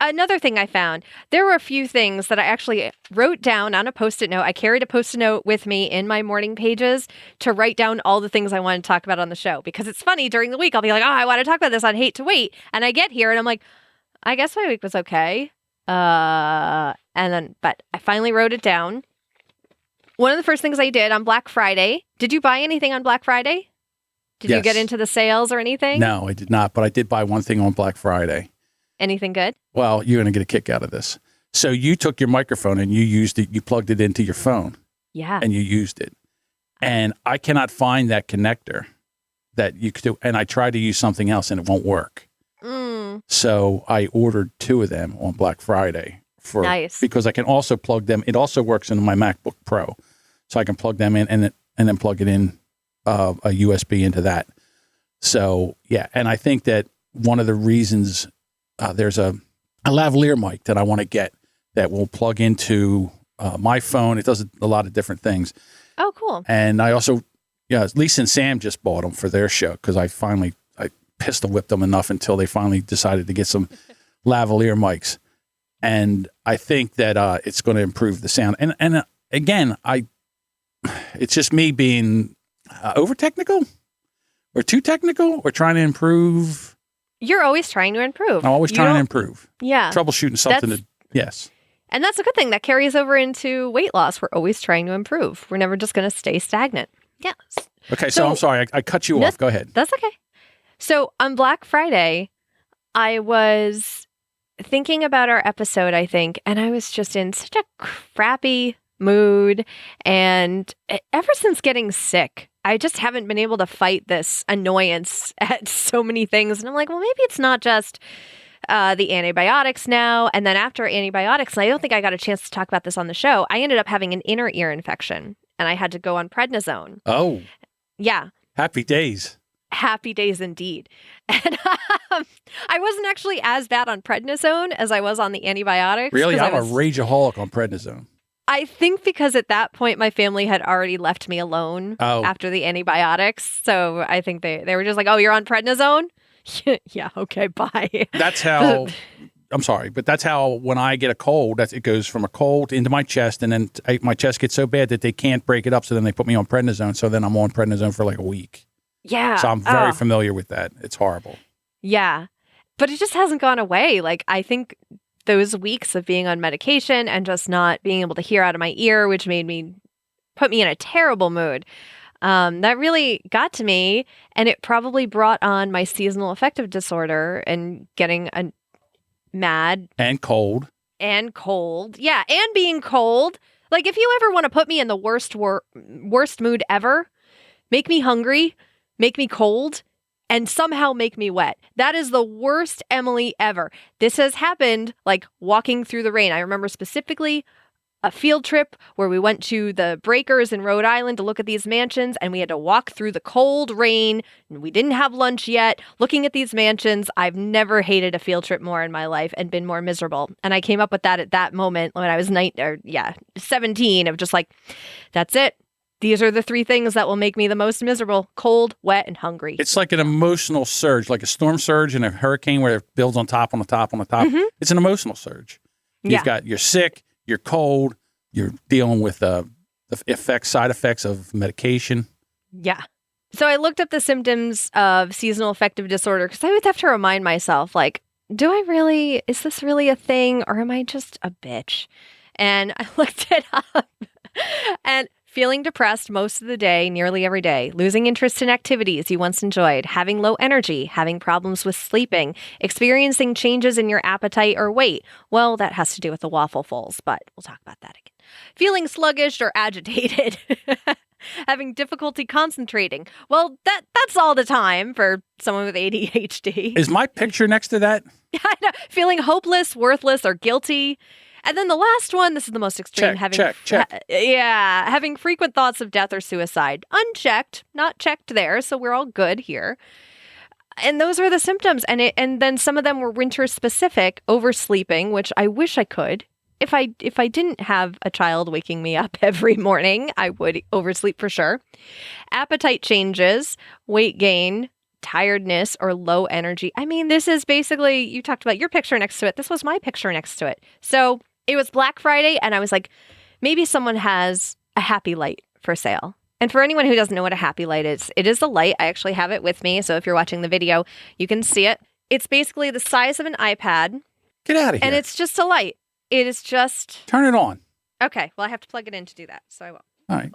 Another thing I found, there were a few things that I actually wrote down on a Post-it note. I carried a Post-it note with me in my morning pages to write down all the things I wanted to talk about on the show. Because it's funny, during the week, I'll be like, oh, I want to talk about this on Hate to Wait. And I get here and I'm like, I guess my week was okay. But I finally wrote it down. One of the first things I did on Black Friday, did you buy anything on Black Friday? Did you get into the sales or anything? No, I did not. But I did buy one thing on Black Friday. Anything good? Well, you're going to get a kick out of this. So you took your microphone and you used it. You plugged it into your phone. Yeah. And you used it. And I cannot find that connector that you could do. And I tried to use something else and it won't work. So I ordered 2 of them on Black Friday. Nice. Because I can also plug them. It also works in my MacBook Pro. So I can plug them in and then plug it in a USB into that. So, yeah. And I think that one of the reasons there's a lavalier mic that I want to get that will plug into my phone. It does a lot of different things. Oh, cool. And I also Yeah, Lisa and Sam just bought them for their show because I pistol whipped them enough until they finally decided to get some lavalier mics. And I think that it's going to improve the sound. And again, it's just me being over technical or too technical or trying to improve. You're always trying to improve. I'm always trying to improve. Yeah. Troubleshooting something. Yes. And that's a good thing. That carries over into weight loss. We're always trying to improve. We're never just going to stay stagnant. Yes. Okay, so I'm sorry. I cut you off. Go ahead. That's okay. So on Black Friday, I was thinking about our episode, I think, and I was just in such a crappy mood. And ever since getting sick, I just haven't been able to fight this annoyance at so many things. And I'm like, well, maybe it's not just the antibiotics now. And then after antibiotics, and I don't think I got a chance to talk about this on the show, I ended up having an inner ear infection and I had to go on prednisone. Oh. Yeah. Happy days. Happy days indeed. And I wasn't actually as bad on prednisone as I was on the antibiotics. Really? I'm a rageaholic on prednisone. I think because at that point, my family had already left me alone after the antibiotics. So I think they were just like, oh, you're on prednisone? Yeah, okay, bye. That's how, I'm sorry, but that's how when I get a cold, it goes from a cold into my chest, and then my chest gets so bad that they can't break it up, so then they put me on prednisone, so then I'm on prednisone for like a week. Yeah. So I'm very familiar with that. It's horrible. Yeah, but it just hasn't gone away. Like, I think those weeks of being on medication and just not being able to hear out of my ear, which put me in a terrible mood. That really got to me, and it probably brought on my seasonal affective disorder and getting mad. And cold. Yeah, and being cold. Like, if you ever want to put me in the worst mood ever, make me hungry, make me cold, and somehow make me wet. That is the worst Emily ever. This has happened, like, walking through the rain. I remember specifically a field trip where we went to the breakers in Rhode Island to look at these mansions, and we had to walk through the cold rain, and we didn't have lunch yet, looking at these mansions. I've never hated a field trip more in my life and been more miserable. And I came up with that at that moment when I was 17, of just like, that's it. These are the three things that will make me the most miserable: cold, wet, and hungry. It's like an emotional surge, like a storm surge and a hurricane where it builds on top, on the top, on the top. Mm-hmm. It's an emotional surge. You're sick, you're cold, you're dealing with the side effects of medication. Yeah. So I looked up the symptoms of seasonal affective disorder because I would have to remind myself, like, is this really a thing, or am I just a bitch? And I looked it up, and feeling depressed most of the day, nearly every day, losing interest in activities you once enjoyed, having low energy, having problems with sleeping, experiencing changes in your appetite or weight. Well, that has to do with the wafflefuls, but we'll talk about that again. Feeling sluggish or agitated, having difficulty concentrating. Well, that's all the time for someone with ADHD. Is my picture next to that? I know. Feeling hopeless, worthless, or guilty. And then the last one, this is the most extreme. Check. Having frequent thoughts of death or suicide. Unchecked, not checked there, so we're all good here. And those are the symptoms. And then some of them were winter specific: oversleeping, which I wish I could. If I didn't have a child waking me up every morning, I would oversleep for sure. Appetite changes, weight gain, tiredness, or low energy. I mean, this is basically, you talked about your picture next to it. This was my picture next to it. So it was Black Friday, and I was like, maybe someone has a HappyLight for sale. And for anyone who doesn't know what a HappyLight is, it is a light. I actually have it with me, so if you're watching the video, you can see it. It's basically the size of an iPad. Get out of here. And it's just a light. It is just... Turn it on. Okay, well, I have to plug it in to do that, so I won't. All right.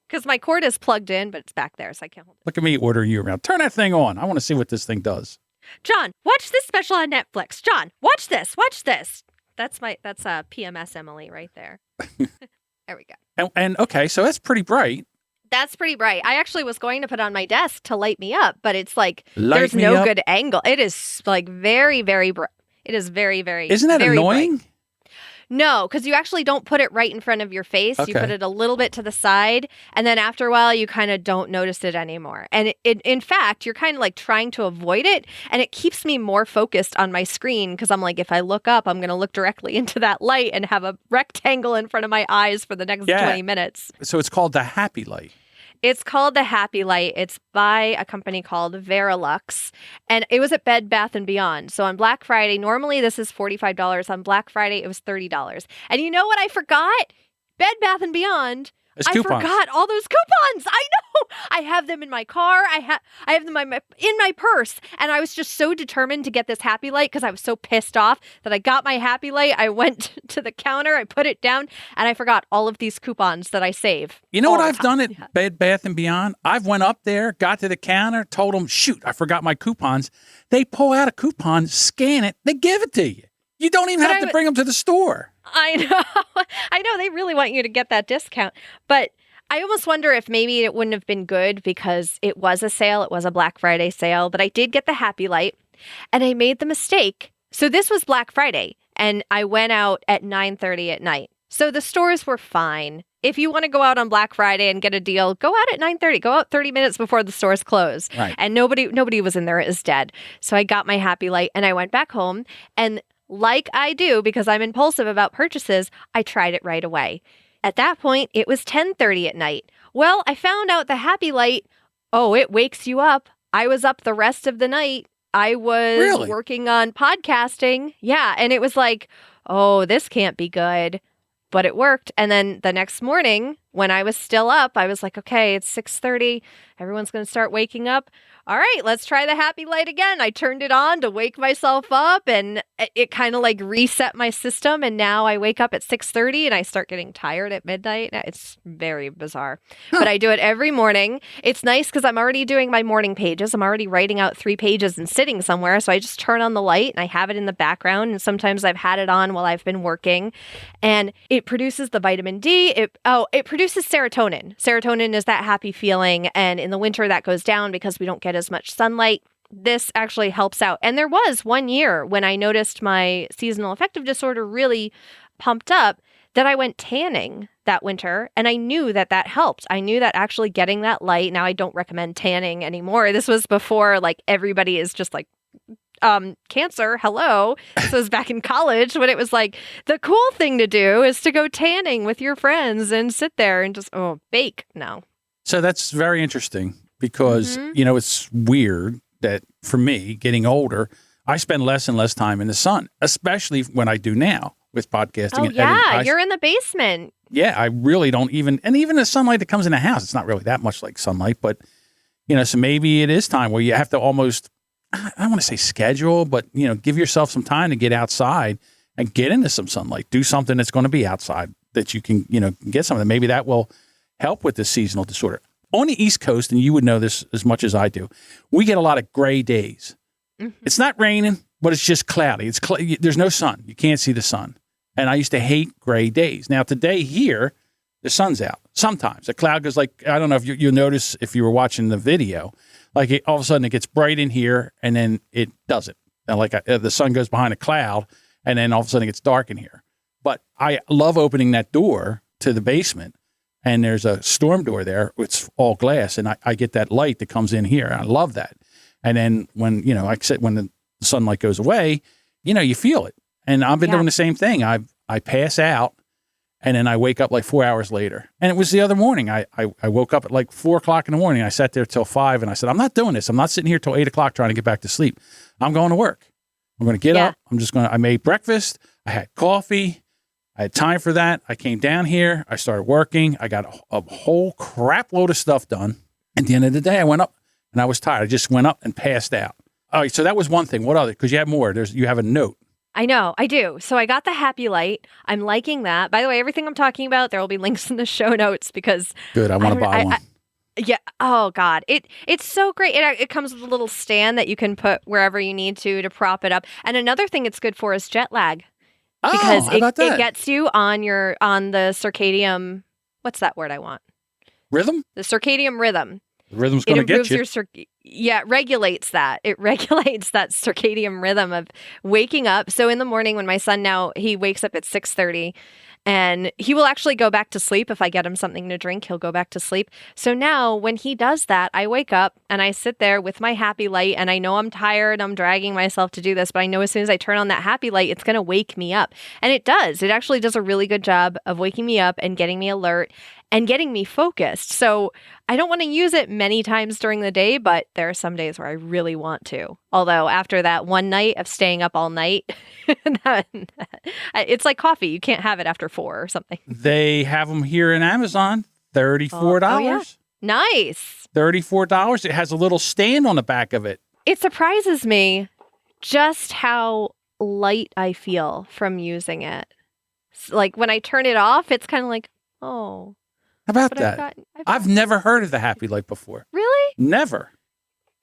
Because my cord is plugged in, but it's back there, so I can't hold it. Look at me ordering you around. Turn that thing on. I want to see what this thing does. John, watch this special on Netflix. John, watch this. Watch this. That's PMS Emily right there. There we go. And okay, so that's pretty bright. That's pretty bright. I actually was going to put it on my desk to light me up, but it's like there's no good angle. It is like very, very bright. It is very, very. Isn't that annoying? Bright. No, because you actually don't put it right in front of your face. Okay. You put it a little bit to the side, and then after a while, you kind of don't notice it anymore. And in fact, you're kind of like trying to avoid it, and it keeps me more focused on my screen because I'm like, if I look up, I'm going to look directly into that light and have a rectangle in front of my eyes for the next 20 minutes. So it's called the HappyLight. It's called the Happy Light. It's by a company called Verilux, and it was at Bed Bath & Beyond. So on Black Friday, normally this is $45. On Black Friday, it was $30. And you know what I forgot? Bed Bath & Beyond. It's I coupons. forgot all those coupons. I know. I have them in my car. I have them in my purse. And I was just so determined to get this Happy Light because I was so pissed off that I got my Happy Light. I went to the counter, I put it down, and I forgot all of these coupons that I save. You know what I've done at Bed Bath & Beyond? I've went up there, got to the counter, told them, shoot, I forgot my coupons. They pull out a coupon, scan it, they give it to you. You don't even have to bring them to the store. I know. I know. They really want you to get that discount. But I almost wonder if maybe it wouldn't have been good because it was a sale. It was a Black Friday sale. But I did get the Happy Light, and I made the mistake. So this was Black Friday, and I went out at 9:30 at night. So the stores were fine. If you want to go out on Black Friday and get a deal, go out at 9:30. Go out 30 minutes before the stores close. Right. And nobody was in there. It was dead. So I got my Happy Light, and I went back home, and like I do, because I'm impulsive about purchases, I tried it right away. At that point, it was 10:30 at night. Well, I found out the Happy Light, it wakes you up. I was up the rest of the night. I was working on podcasting. Yeah, and it was like, this can't be good. But it worked. And then the next morning, when I was still up, I was like, okay, it's 6:30. Everyone's going to start waking up. All right, let's try the Happy Light again. I turned it on to wake myself up, and it kind of like reset my system. And now I wake up at 6:30 and I start getting tired at midnight. It's very bizarre, but I do it every morning. It's nice because I'm already doing my morning pages. I'm already writing out 3 pages and sitting somewhere. So I just turn on the light and I have it in the background. And sometimes I've had it on while I've been working, and it produces the vitamin D. It produces serotonin. Serotonin is that happy feeling. And in the winter that goes down because we don't get as much sunlight. This actually helps out. And there was one year when I noticed my seasonal affective disorder really pumped up that I went tanning that winter, and I knew that helped. I knew that actually getting that light. Now I don't recommend tanning anymore. This was before like everybody is just like cancer, hello. This was back in college when it was like the cool thing to do is to go tanning with your friends and sit there and just bake. No. So that's very interesting. Because, it's weird that for me, getting older, I spend less and less time in the sun, especially when I do now with podcasting. Oh, and yeah. You're in the basement. Yeah, I really don't even the sunlight that comes in the house, it's not really that much like sunlight. But, so maybe it is time where you have to almost, I don't want to say schedule, but, give yourself some time to get outside and get into some sunlight. Do something that's going to be outside that you can, get something. Maybe that will help with this seasonal disorder. On the East Coast, and you would know this as much as I do, we get a lot of gray days. Mm-hmm. It's not raining, but it's just cloudy. There's no sun. You can't see the sun. And I used to hate gray days. Now, today here, the sun's out. Sometimes. The cloud goes like, I don't know if you'll notice if you were watching the video, like all of a sudden it gets bright in here, and then it doesn't. And the sun goes behind a cloud, and then all of a sudden it gets dark in here. But I love opening that door to the basement. And there's a storm door there. It's all glass. And I get that light that comes in here. I love that. And then when, like I said, when the sunlight goes away, you feel it. And I've been doing the same thing. I pass out, and then I wake up like 4 hours later. And it was the other morning. I woke up at like 4 o'clock in the morning. I sat there till 5, and I said, I'm not doing this. I'm not sitting here till 8 o'clock trying to get back to sleep. I'm going to work. I'm going to get up. I made breakfast. I had coffee. I had time for that. I came down here. I started working. I got a whole crap load of stuff done. At the end of the day, I went up and I was tired. I just went up and passed out. All right. So that was one thing. What other? Because you have more. You have a note. I know. I do. So I got the Happy Light. I'm liking that. By the way, everything I'm talking about, there will be links in the show notes because. Good. I want to buy one. Yeah. Oh, God. It's so great. It comes with a little stand that you can put wherever you need to prop it up. And another thing it's good for is jet lag. Because it gets you on the circadian, what's that word I want? Rhythm? The circadian rhythm. The rhythm's going to get you. It regulates that. It regulates that circadian rhythm of waking up. So in the morning when my son now, he wakes up at 6:30 and he will actually go back to sleep. If I get him something to drink, he'll go back to sleep. So now when he does that, I wake up and I sit there with my Happy Light, and I know I'm tired. I'm dragging myself to do this, but I know as soon as I turn on that Happy Light, it's going to wake me up. And it does. It actually does a really good job of waking me up and getting me alert. and getting me focused. So I don't want to use it many times during the day, but there are some days where I really want to. Although after that one night of staying up all night, it's like coffee. You can't have it after 4 or something. They have them here in Amazon, $34. Oh, yeah. Nice. $34. It has a little stand on the back of it. It surprises me just how light I feel from using it. Like when I turn it off, it's kind of like, oh. How about that? I've never heard of the Happy Light before. Really? Never.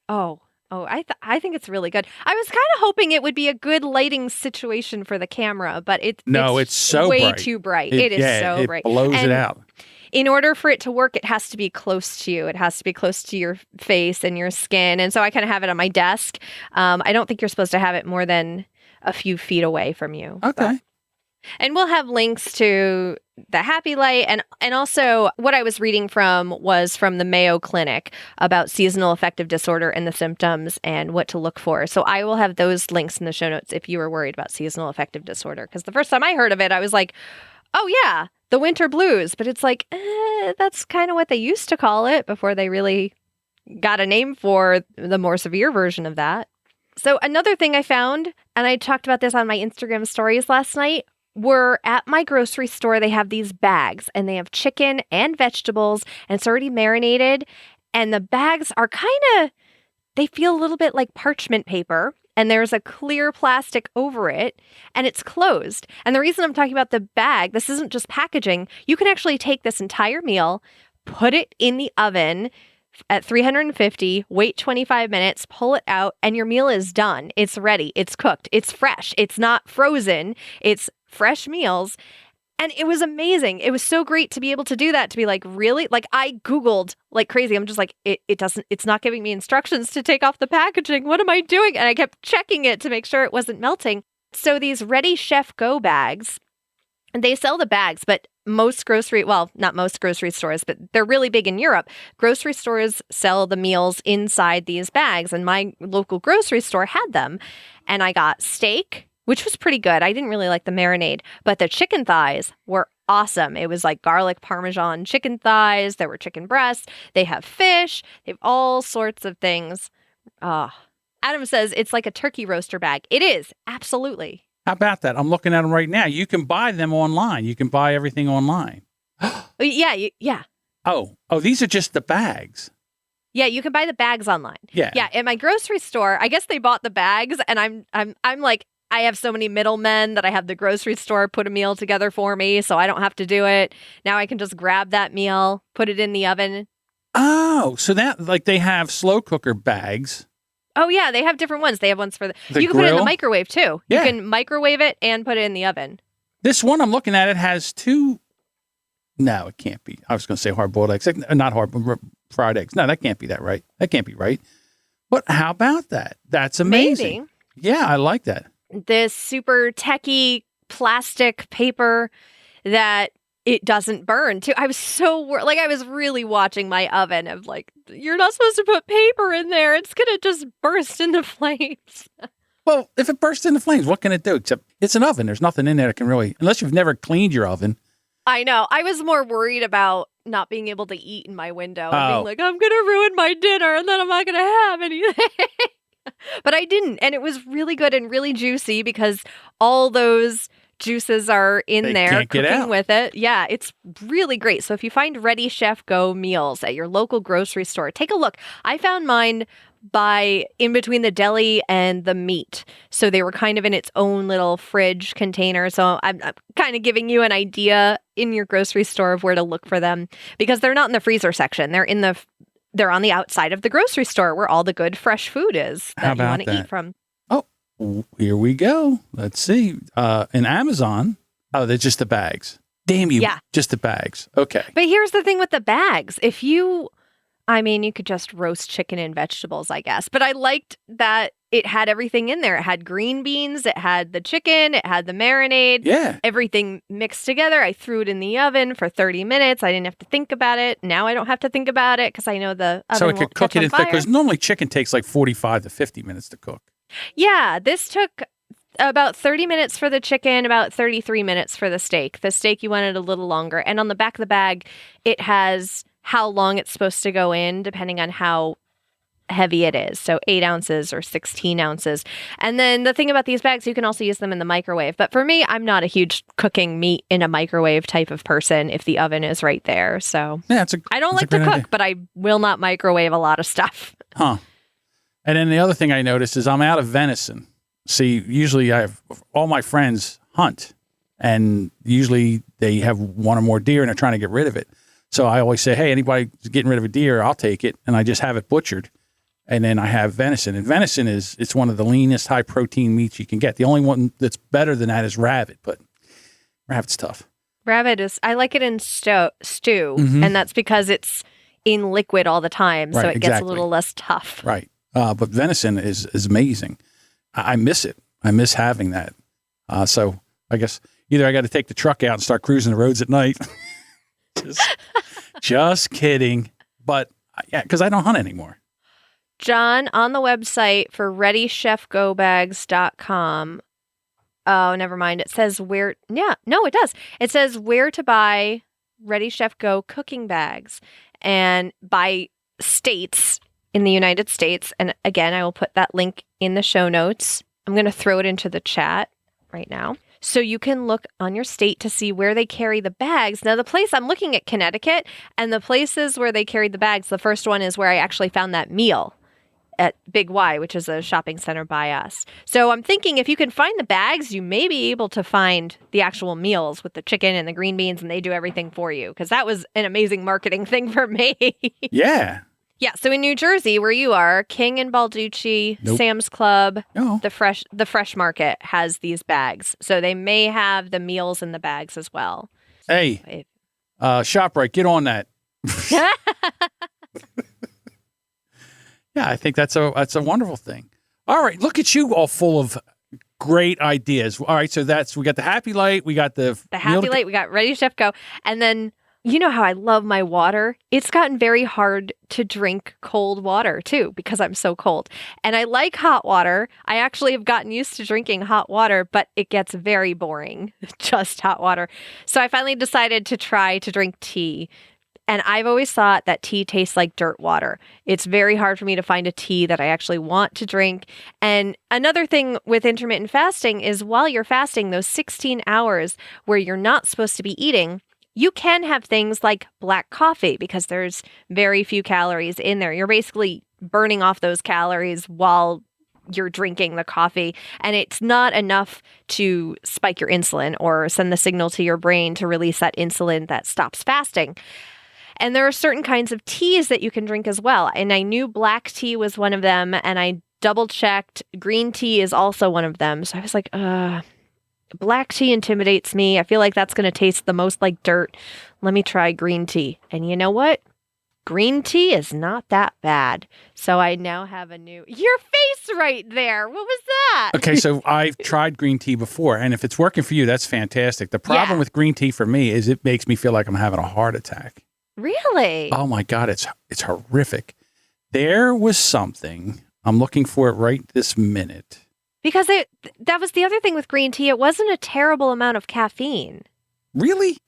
Oh, I think it's really good. I was kind of hoping it would be a good lighting situation for the camera, but it's so way bright. Too bright. It is so bright. It blows it out. In order for it to work, it has to be close to you. It has to be close to your face and your skin. And so I kind of have it on my desk. I don't think you're supposed to have it more than a few feet away from you. Okay. And we'll have links to the Happy Light. And also what I was reading from was from the Mayo Clinic about seasonal affective disorder and the symptoms and what to look for. So I will have those links in the show notes if you were worried about seasonal affective disorder. Because the first time I heard of it, I was like, oh, yeah, the winter blues. But it's like, that's kind of what they used to call it before they really got a name for the more severe version of that. So another thing I found, and I talked about this on my Instagram stories last night, were at my grocery store. They have these bags and they have chicken and vegetables and it's already marinated. And the bags are they feel a little bit like parchment paper. And there's a clear plastic over it and it's closed. And the reason I'm talking about the bag, this isn't just packaging. You can actually take this entire meal, put it in the oven at 350, wait 25 minutes, pull it out, and your meal is done. It's ready. It's cooked. It's fresh. It's not frozen. It's fresh meals. And it was amazing. It was so great to be able to do that, to be like, really? Like I Googled like crazy. I'm just like, it's not giving me instructions to take off the packaging. What am I doing? And I kept checking it to make sure it wasn't melting. So these Ready Chef Go bags, and they sell the bags, but not most grocery stores, but they're really big in Europe. Grocery stores sell the meals inside these bags, and my local grocery store had them. And I got steak, which was pretty good. I didn't really like the marinade, but the chicken thighs were awesome. It was like garlic parmesan chicken thighs. There were chicken breasts. They have fish. They have all sorts of things. Adam says it's like a turkey roaster bag. It is, absolutely. How about that? I'm looking at them right now. You can buy them online. You can buy everything online. Yeah. Oh, these are just the bags. Yeah, you can buy the bags online. Yeah. Yeah, at my grocery store, I guess they bought the bags and I'm like, I have so many middlemen that I have the grocery store put a meal together for me so I don't have to do it. Now I can just grab that meal, put it in the oven. Oh, so that like they have slow cooker bags. Oh, yeah. They have different ones. They have ones for you can grill? put it in the microwave, too. Yeah. You can microwave it and put it in the oven. This one I'm looking at, it has 2. No, it can't be. I was going to say hard-boiled eggs. Not fried eggs. No, that can't be that right. That can't be right. But how about that? That's amazing. Maybe. Yeah, I like that. This super techie plastic paper that it doesn't burn too. I was I was really watching my oven of like, you're not supposed to put paper in there. It's going to just burst into flames. Well, if it bursts into flames, what can it do? Except it's an oven. There's nothing in there that can really, unless you've never cleaned your oven. I know. I was more worried about not being able to eat in my window and being like, I'm going to ruin my dinner and then I'm not going to have anything. But I didn't. And it was really good and really juicy because all those juices are in there cooking with it. Yeah, it's really great. So if you find Ready Chef Go meals at your local grocery store, take a look. I found mine by in between the deli and the meat. So they were kind of in its own little fridge container. So I'm kind of giving you an idea in your grocery store of where to look for them because they're not in the freezer section. They're on the outside of the grocery store where all the good fresh food is that you want to eat from. Oh, here we go. Let's see. In Amazon, they're just the bags. Damn you. Yeah. Just the bags. Okay. But here's the thing with the bags. You could just roast chicken and vegetables, I guess. But I liked that it had everything in there. It had green beans. It had the chicken. It had the marinade. Yeah. Everything mixed together. I threw it in the oven for 30 minutes. I didn't have to think about it. Now I don't have to think about it because I know the oven so it could cook it in thick. Because normally chicken takes like 45 to 50 minutes to cook. Yeah, this took About 30 minutes for the chicken, about 33 minutes for the steak. The steak, you want it a little longer. And on the back of the bag, it has how long it's supposed to go in, depending on how heavy it is. So 8 ounces or 16 ounces. And then the thing about these bags, you can also use them in the microwave. But for me, I'm not a huge cooking meat in a microwave type of person if the oven is right there. So Yeah, I don't like to cook, idea. but I will not microwave a lot of stuff. Huh. And then the other thing I noticed is I'm out of venison. See, usually I have all my friends hunt, and usually they have one or more deer and they're trying to get rid of it. So I always say, hey, anybody's getting rid of a deer, I'll take it. And I just have it butchered. And then I have venison. And venison it's one of the leanest, high protein meats you can get. The only one that's better than that is rabbit, but rabbit's tough. Rabbit I like it in stew, and that's because it's in liquid all the time, so Right, it gets exactly. a little less tough. Right. But venison is amazing. I miss it. I miss having that. So I guess either I got to take the truck out and start cruising the roads at night. just kidding. But yeah, because I don't hunt anymore. John, on the website for readychefgobags.com. Oh, never mind. It says where. Yeah, no, it does. It says where to buy Ready Chef Go cooking bags, and by states in the United States. And again, I will put that link in the show notes. I'm going to throw it into the chat right now. So you can look on your state to see where they carry the bags. Now, the place I'm looking at Connecticut, and the places where they carried the bags, the first one is where I actually found that meal at Big Y, which is a shopping center by us. So I'm thinking if you can find the bags, you may be able to find the actual meals with the chicken and the green beans, and they do everything for you, because that was an amazing marketing thing for me. Yeah. Yeah, so in New Jersey, where you are, King and Balducci, Nope. Sam's Club, No. the Fresh Market has these bags. So they may have the meals in the bags as well. Hey, ShopRite, get on that. Yeah, I think that's a wonderful thing. All right, look at you, all full of great ideas. All right, so we got the Happy Light, we got the Happy Light, we got Ready Chef Go, and then you know how I love my water. It's gotten very hard to drink cold water too because I'm so cold, and I like hot water. I actually have gotten used to drinking hot water, but it gets very boring, just hot water. So I finally decided to try to drink tea. And I've always thought that tea tastes like dirt water. It's very hard for me to find a tea that I actually want to drink. And another thing with intermittent fasting is while you're fasting, those 16 hours where you're not supposed to be eating, you can have things like black coffee because there's very few calories in there. You're basically burning off those calories while you're drinking the coffee, and it's not enough to spike your insulin or send the signal to your brain to release that insulin that stops fasting. And there are certain kinds of teas that you can drink as well. And I knew black tea was one of them, and I double checked. Green tea is also one of them. So I was like, black tea intimidates me. I feel like that's going to taste the most like dirt. Let me try green tea. And you know what? Green tea is not that bad. So I now have your face right there. What was that? Okay, so I've tried green tea before, and if it's working for you, that's fantastic. The problem with green tea for me is it makes me feel like I'm having a heart attack. Really? Oh my God, it's horrific. There was something, I'm looking for it right this minute. Because that was the other thing with green tea. It wasn't a terrible amount of caffeine. Really?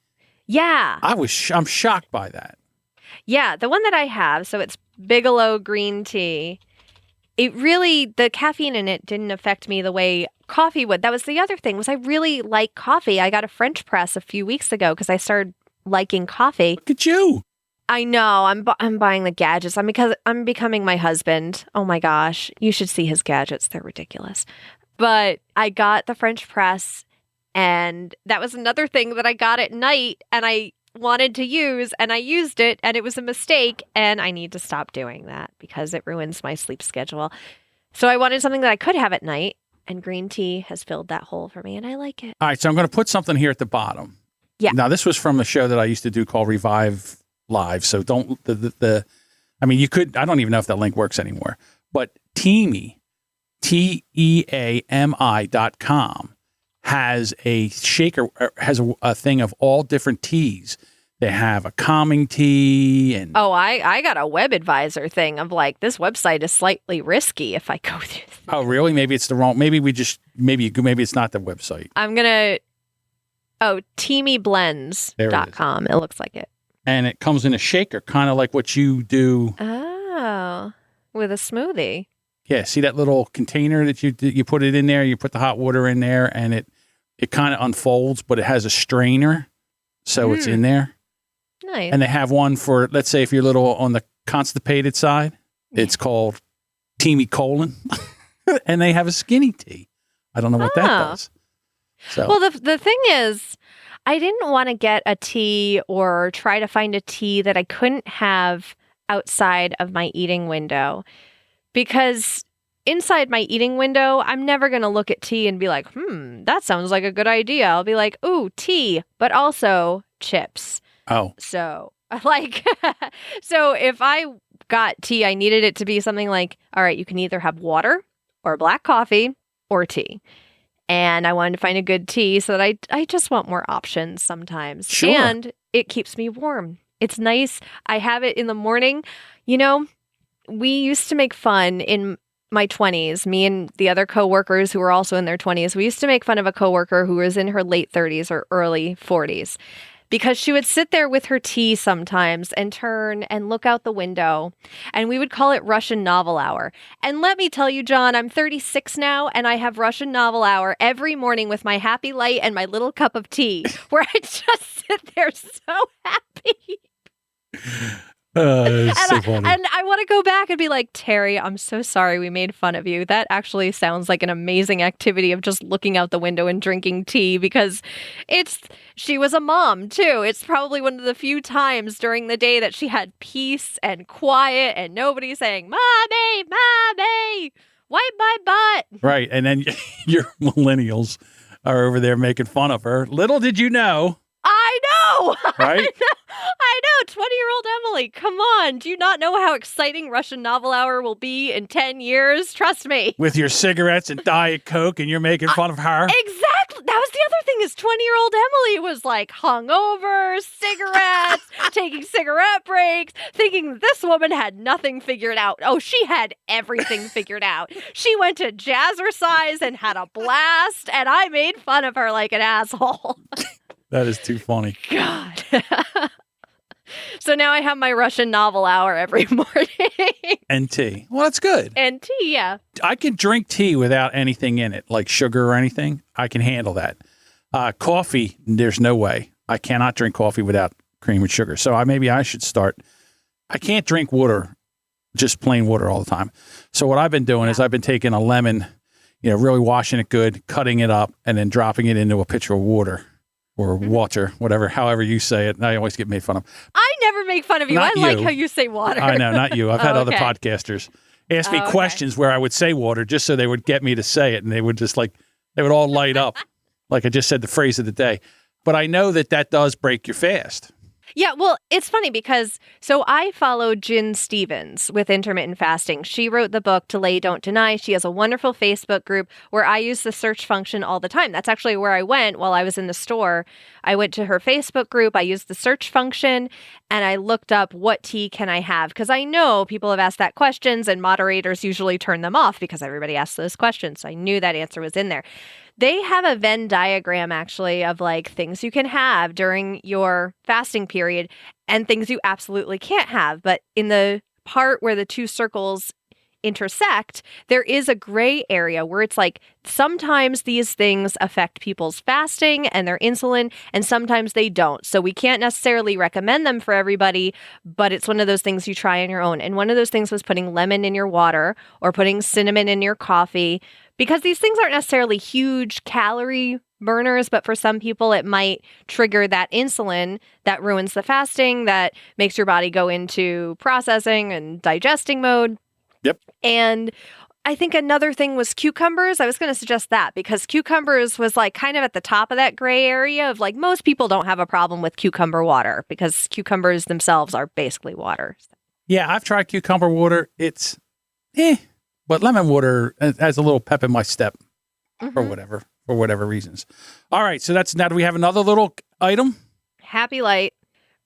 Yeah. I'm shocked by that. Yeah, the one that I have, so it's Bigelow green tea. The caffeine in it didn't affect me the way coffee would. That was the other thing, was I really like coffee. I got a French press a few weeks ago because I started liking coffee. Look at you. I know. I'm buying the gadgets. I'm becoming my husband. Oh my gosh. You should see his gadgets. They're ridiculous. But I got the French press, and that was another thing that I got at night and I wanted to use, and I used it, and it was a mistake, and I need to stop doing that because it ruins my sleep schedule. So I wanted something that I could have at night, and green tea has filled that hole for me, and I like it. All right, so I'm going to put something here at the bottom. Yeah. Now, this was from a show that I used to do called Revive Live. So don't, you could, I don't even know if that link works anymore, but Teami, TEAMI.com has a shaker, has a thing of all different teas. They have a calming tea and... Oh, I got a web advisor thing of like, this website is slightly risky if I go through this. Oh, really? Maybe it's the wrong... Maybe we just maybe it's not the website. I'm going to, teamyblends.com. It looks like it. And it comes in a shaker, kind of like what you do. Oh, with a smoothie. Yeah, see that little container that you put it in there, you put the hot water in there, and it kind of unfolds, but it has a strainer, so it's in there. Nice. And they have one for, let's say if you're a little on the constipated side, it's called Teamy Colon, and they have a skinny tea. I don't know what that does. So. Well, the thing is, I didn't want to get a tea or try to find a tea that I couldn't have outside of my eating window, because inside my eating window, I'm never going to look at tea and be like, that sounds like a good idea. I'll be like, ooh, tea, but also chips. Oh. So so if I got tea, I needed it to be something like, all right, you can either have water or black coffee or tea. And I wanted to find a good tea so that I just want more options sometimes. Sure. And it keeps me warm. It's nice. I have it in the morning. You know, we used to make fun in my 20s, me and the other coworkers who were also in their 20s. We used to make fun of a coworker who was in her late 30s or early 40s. Because she would sit there with her tea sometimes and turn and look out the window, and we would call it Russian novel hour. And let me tell you, John, I'm 36 now, and I have Russian novel hour every morning with my Happy Light and my little cup of tea, where I just sit there so happy. So funny. And I want to go back and be like, Terry, I'm so sorry we made fun of you. That actually sounds like an amazing activity of just looking out the window and drinking tea, because she was a mom too. It's probably one of the few times during the day that she had peace and quiet and nobody saying, Mommy, wipe my butt. Right. And then your millennials are over there making fun of her. Little did you know. I know. Right? I know. 20-year-old Emily, come on. Do you not know how exciting Russian novel hour will be in 10 years? Trust me. With your cigarettes and Diet Coke, and you're making fun of her. Exactly. That was the other thing, is 20-year-old Emily was like hungover, cigarettes, taking cigarette breaks, thinking this woman had nothing figured out. Oh, she had everything figured out. She went to Jazzercise and had a blast, and I made fun of her like an asshole. That is too funny. God. So now I have my Russian novel hour every morning. And tea. Well, that's good. And tea, yeah. I can drink tea without anything in it, like sugar or anything. I can handle that. Coffee, there's no way. I cannot drink coffee without cream and sugar. So maybe I should start. I can't drink water, just plain water all the time. So what I've been doing is I've been taking a lemon, really washing it good, cutting it up, and then dropping it into a pitcher of water. Or water, whatever, however you say it. I always get made fun of. I never make fun of you. Not I like you. how you say water. I know, not you. I've had other okay. podcasters ask me questions where I would say water just so they would get me to say it. And they would just they would all light up. Like I just said the phrase of the day. But I know that does break your fast. Yeah, well, it's funny because, so I follow Jen Stevens with Intermittent Fasting. She wrote the book Delay, Don't Deny. She has a wonderful Facebook group where I use the search function all the time. That's actually where I went while I was in the store. I went to her Facebook group, I used the search function, and I looked up what tea can I have? Because I know people have asked that questions and moderators usually turn them off because everybody asks those questions. So I knew that answer was in there. They have a Venn diagram, actually, of things you can have during your fasting period and things you absolutely can't have. But in the part where the two circles intersect, there is a gray area where it's sometimes these things affect people's fasting and their insulin, and sometimes they don't. So we can't necessarily recommend them for everybody, but it's one of those things you try on your own. And one of those things was putting lemon in your water or putting cinnamon in your coffee, because these things aren't necessarily huge calorie burners, but for some people it might trigger that insulin that ruins the fasting, that makes your body go into processing and digesting mode. Yep. And I think another thing was cucumbers. I was going to suggest that because cucumbers was kind of at the top of that gray area of most people don't have a problem with cucumber water because cucumbers themselves are basically water. Yeah, I've tried cucumber water. It's but lemon water has a little pep in my step for whatever reasons. All right, so now do we have another little item? Happy Light,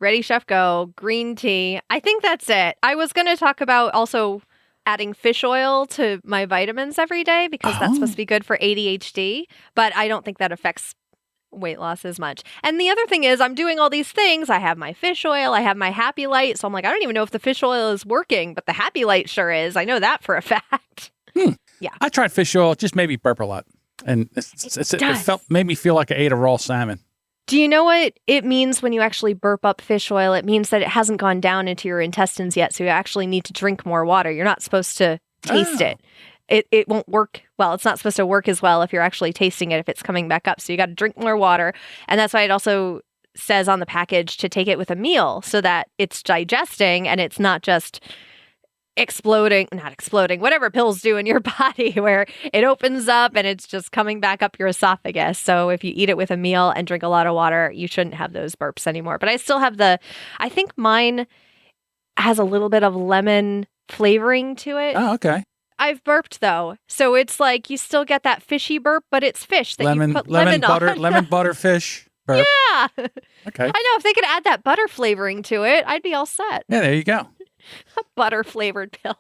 Ready Chef Go, green tea. I think that's it. I was going to talk about also, adding fish oil to my vitamins every day because that's supposed to be good for ADHD. But I don't think that affects weight loss as much. And the other thing is I'm doing all these things. I have my fish oil. I have my HappyLight. So I'm like, I don't even know if the fish oil is working, but the HappyLight sure is. I know that for a fact. Yeah. I tried fish oil. It just made me burp a lot. And it made me feel like I ate a raw salmon. Do you know what it means when you actually burp up fish oil? It means that it hasn't gone down into your intestines yet, so you actually need to drink more water. You're not supposed to taste it. It won't work well. It's not supposed to work as well if you're actually tasting it if it's coming back up. So you got to drink more water. And that's why it also says on the package to take it with a meal so that it's digesting and it's not just not exploding, whatever pills do in your body where it opens up and it's just coming back up your esophagus. So if you eat it with a meal and drink a lot of water, you shouldn't have those burps anymore. But I still have I think mine has a little bit of lemon flavoring to it. Oh, okay. I've burped though. So it's like you still get that fishy burp, but it's fish that you put lemon butter, on. lemon butter fish burp. Yeah. Okay. I know if they could add that butter flavoring to it, I'd be all set. Yeah, there you go. Butter flavored pills.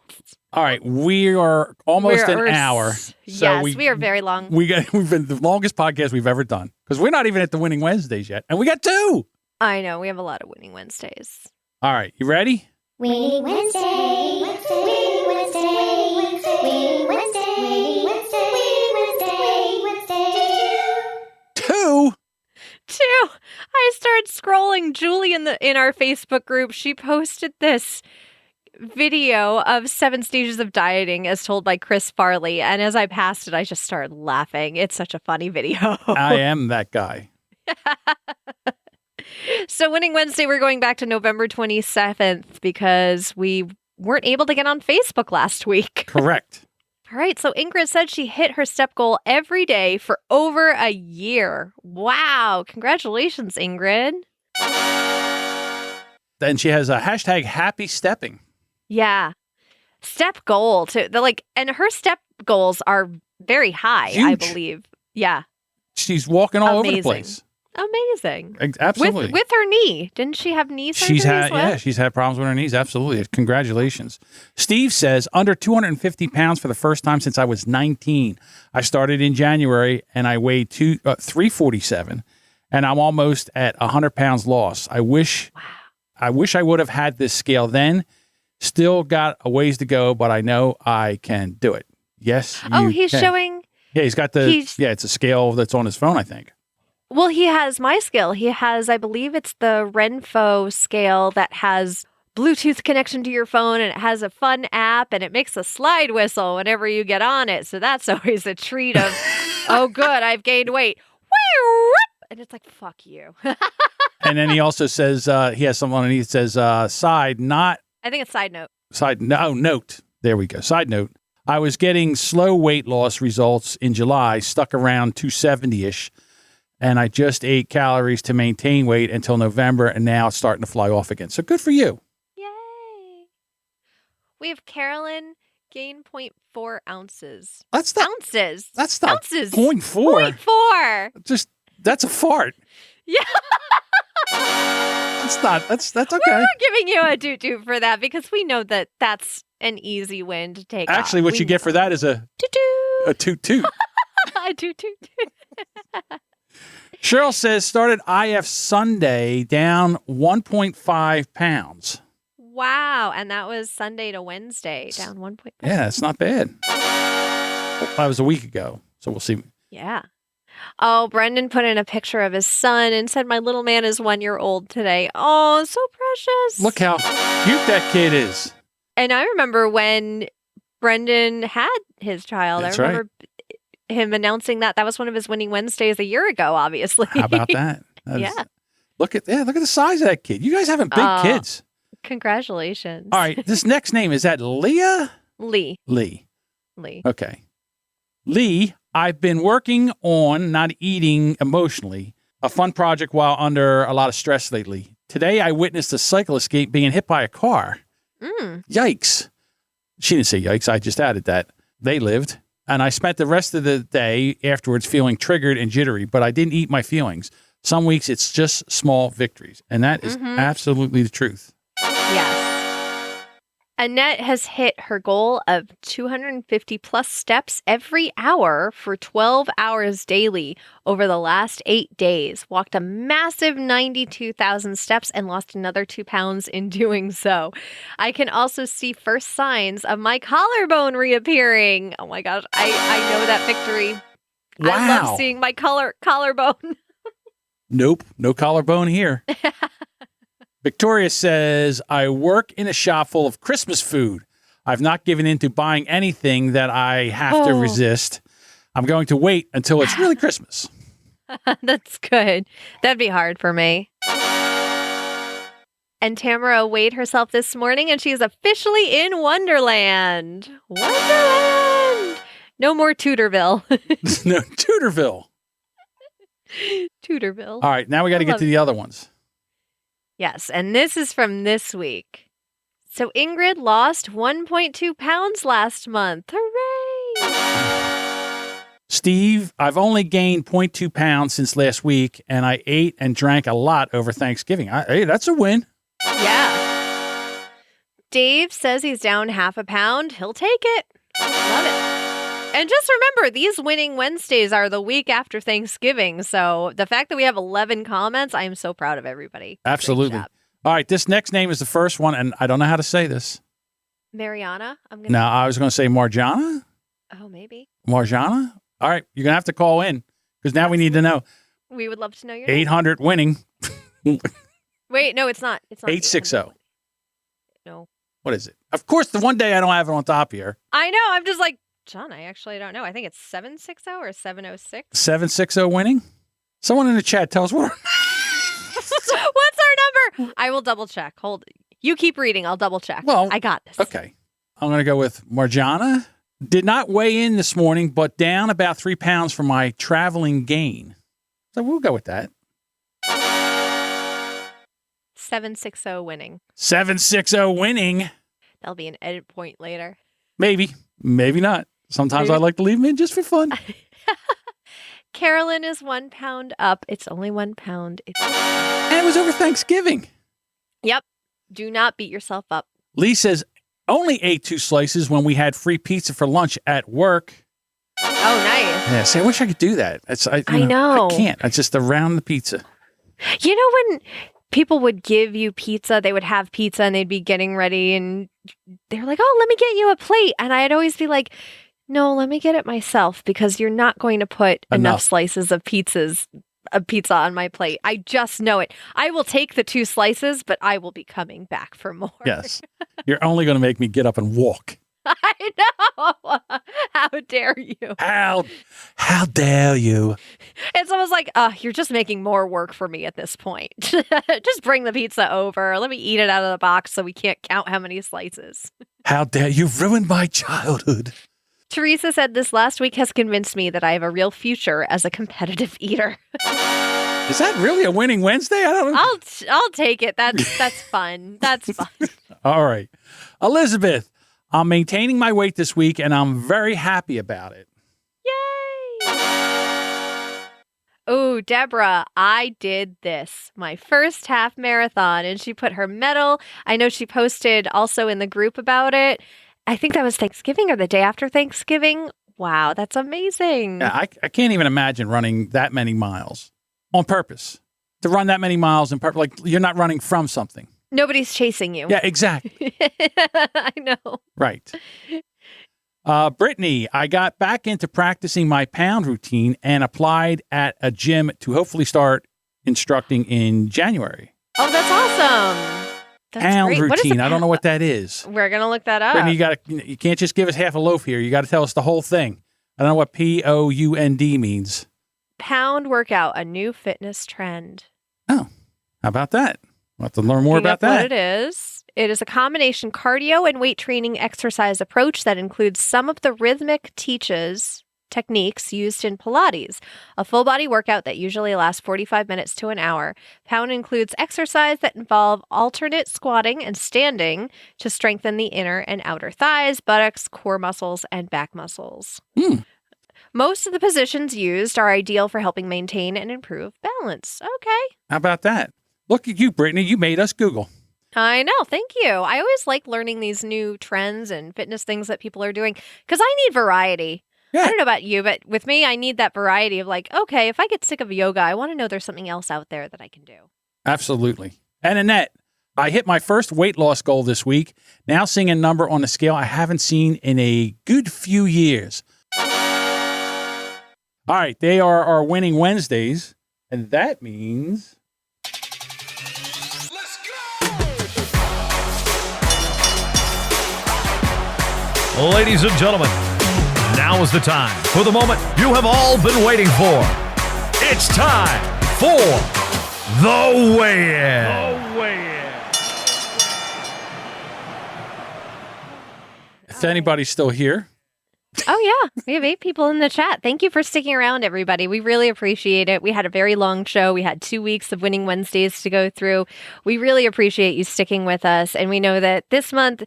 All right, we are almost an hour. So yes, we are very long. We've been the longest podcast we've ever done because we're not even at the Winning Wednesdays yet, and we got 2. I know we have a lot of Winning Wednesdays. All right, you ready? Winning Wednesday, Winning Wednesday, Winning Wednesday, Winning Wednesday, Winning Wednesday. 2. I started scrolling. Julie in our Facebook group, she posted this video of 7 stages of dieting as told by Chris Farley. And as I passed it, I just started laughing. It's such a funny video. I am that guy. So Winning Wednesday, we're going back to November 27th because we weren't able to get on Facebook last week. Correct. All right. So Ingrid said she hit her step goal every day for over a year. Wow. Congratulations, Ingrid. Then she has a hashtag happy stepping. Yeah. Step goal too. And her step goals are very high, Huge. I believe. Yeah. She's walking all over the Amazing. place. Amazing. Absolutely. With her knee. Didn't she have knee surgery as well? She's had problems with her knees. Absolutely. Congratulations. Steve says, under 250 pounds for the first time since I was 19. I started in January and I weighed 347 and I'm almost at 100 pounds lost. I wish I would have had this scale then. Still got a ways to go, but I know I can do it. Yes, he's can. showing. Yeah, he's got it's a scale that's on his phone, I think. Well, he has my scale. He has, I believe it's the Renfo scale that has Bluetooth connection to your phone and it has a fun app and it makes a slide whistle whenever you get on it. So that's always a treat of, oh, good, I've gained weight. And it's like, fuck you. And then he also says, he has something underneath that says, side, not. I think it's side note. Note. There we go. Side note. I was getting slow weight loss results in July, stuck around 270-ish. And I just ate calories to maintain weight until November, and now it's starting to fly off again. So good for you. Yay. We have Carolyn gain 0.4 ounces. That's not ounces. That's not ounces. 0.4. 0.4. That's a fart. Yeah. That's okay. We're giving you a doot-doot for that because we know that that's an easy win to take Actually, off. what you get for that is a toot-toot. a toot-toot. A toot-toot. Cheryl says, started IF Sunday, down 1.5 pounds. Wow. And that was Sunday to Wednesday, down 1.5. Yeah, it's not bad. That was a week ago, so we'll see. Yeah. Oh, Brendan put in a picture of his son and said, my little man is 1 year old today. Oh, so precious. Look how cute that kid is. And I remember when Brendan had his child. That's I remember him announcing that was one of his Winning Wednesdays a year ago, obviously. How about that? Yeah. Look at the size of that kid. You guys having big kids. Congratulations. All right. This next name, is that Leah? Lee. Okay. Lee, I've been working on not eating emotionally, a fun project while under a lot of stress lately. Today, I witnessed a cyclist being hit by a car. Yikes. She didn't say yikes. I just added that. They lived. And I spent the rest of the day afterwards feeling triggered and jittery, but I didn't eat my feelings. Some weeks it's just small victories. And that is absolutely the truth. Yes. Annette has hit her goal of 250 plus steps every hour for 12 hours daily over the last 8 days. Walked a massive 92,000 steps and lost another 2 pounds in doing so. I can also see first signs of my collarbone reappearing. Oh my gosh, I know that victory. Wow. I love seeing my collarbone. Nope, no collarbone here. Victoria says, I work in a shop full of Christmas food. I've not given in to buying anything that I have to resist. I'm going to wait until it's really Christmas. That's good. That'd be hard for me. And Tamara weighed herself this morning and she's officially in Wonderland. Wonderland! No more Tudorville. No, Tudorville. Tudorville. All right, now we got to get to the other ones. Yes, and this is from this week. So Ingrid lost 1.2 pounds last month. Hooray! Steve, I've only gained 0.2 pounds since last week, and I ate and drank a lot over Thanksgiving. Hey, that's a win. Yeah. Dave says he's down half a pound. He'll take it. Love it. And just remember, these winning Wednesdays are the week after Thanksgiving. So the fact that we have 11 comments, I am so proud of everybody. Absolutely. All right, this next name is the first one, and I don't know how to say this. Mariana? No, I was going to say Marjana. Oh, maybe. Marjana? All right, you're going to have to call in because now we need to know. We would love to know your name. 800 winning. Wait, no, it's not. It's not 860. No. What is it? Of course, the one day I don't have it on top here. I know. I'm just like, John, I actually don't know. I think it's 760 or 706. 760 winning? Someone in the chat tell us what. What's our number? I will double check. Hold. You keep reading. I'll double check. Well, I got this. Okay. I'm going to go with Marjana. Did not weigh in this morning, but down about 3 pounds from my traveling gain. So we'll go with that. 760 winning. 760 winning. That'll be an edit point later. Maybe. Maybe not. Sometimes I like to leave them in just for fun. Carolyn is 1 pound up. It's only 1 pound. And it was over Thanksgiving. Yep. Do not beat yourself up. Lee says, only ate 2 slices when we had free pizza for lunch at work. Oh, nice. Yeah, see, I wish I could do that. I know. I can't. I just around the pizza. You know when people would give you pizza, they would have pizza and they'd be getting ready and they're like, oh, let me get you a plate. And I'd always be like, no, let me get it myself because you're not going to put enough slices of pizza on my plate. I just know it. I will take the 2 slices, but I will be coming back for more. Yes. You're only going to make me get up and walk. I know. How dare you? How dare you? It's almost like, you're just making more work for me at this point. Just bring the pizza over. Let me eat it out of the box so we can't count how many slices. How dare you ruin my childhood? Teresa said this last week has convinced me that I have a real future as a competitive eater. Is that really a winning Wednesday? I don't know. I'll take it. That's fun. That's fun. All right. Elizabeth, I'm maintaining my weight this week and I'm very happy about it. Yay! Oh, Deborah, I did this. My first half marathon and she put her medal. I know she posted also in the group about it. I think that was Thanksgiving or the day after Thanksgiving. Wow, that's amazing. Yeah, I can't even imagine running that many miles on purpose. To run that many miles in purpose, like you're not running from something. Nobody's chasing you. Yeah, exactly. I know. Right. Brittany, I got back into practicing my pound routine and applied at a gym to hopefully start instructing in January. Oh, that's awesome. That's pound great. routine. I don't know what that is. We're going to look that up. Brittany, you can't just give us half a loaf here. You got to tell us the whole thing. I don't know what POUND means. Pound workout, a new fitness trend. Oh, how about that? We'll have to learn more about that. What it is. It is a combination cardio and weight training exercise approach that includes some of the rhythmic techniques used in Pilates, a full body workout that usually lasts 45 minutes to an hour. Pound includes exercise that involve alternate squatting and standing to strengthen the inner and outer thighs, buttocks, core muscles, and back muscles. Most of the positions used are ideal for helping maintain and improve balance. Okay. How about that? Look at you, Brittany. You made us Google. I know. Thank you. I always like learning these new trends and fitness things that people are doing because I need variety. Yeah. I don't know about you, but with me, I need that variety of like, okay, if I get sick of yoga, I want to know there's something else out there that I can do. Absolutely. And Annette, I hit my first weight loss goal this week, now seeing a number on the scale I haven't seen in a good few years. All right, they are our winning Wednesdays, and that means... Ladies and gentlemen, now is the time for the moment you have all been waiting for. It's time for the weigh-in. If anybody's still here, Oh, yeah. We have 8 people in the chat. Thank you for sticking around, everybody. We really appreciate it. We had a very long show. We had 2 weeks of Winning Wednesdays to go through. We really appreciate you sticking with us. And we know that this month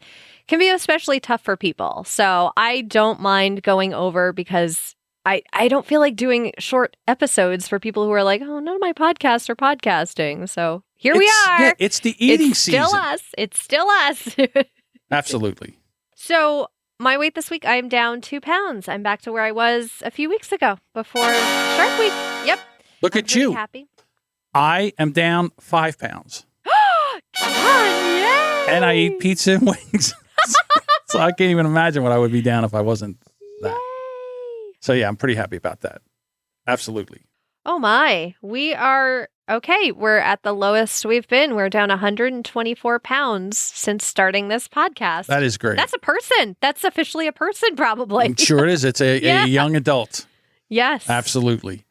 can be especially tough for people. So I don't mind going over because I don't feel like doing short episodes for people who are like, oh, none of my podcasts are podcasting. So here we are. Yeah, it's the eating season. It's still us. Absolutely. So my weight this week, I am down 2 pounds. I'm back to where I was a few weeks ago before Shark Week. Yep. Look I'm at you. Happy. I am down 5 pounds. John, yay! And I eat pizza and wings. So I can't even imagine what I would be down if I wasn't that. Yay. So yeah, I'm pretty happy about that. Absolutely. Oh my. We are okay. We're at the lowest we've been. We're down 124 pounds since starting this podcast. That is great. That's a person. That's officially a person, probably. I'm sure it is. It's a young adult. Yes. Absolutely.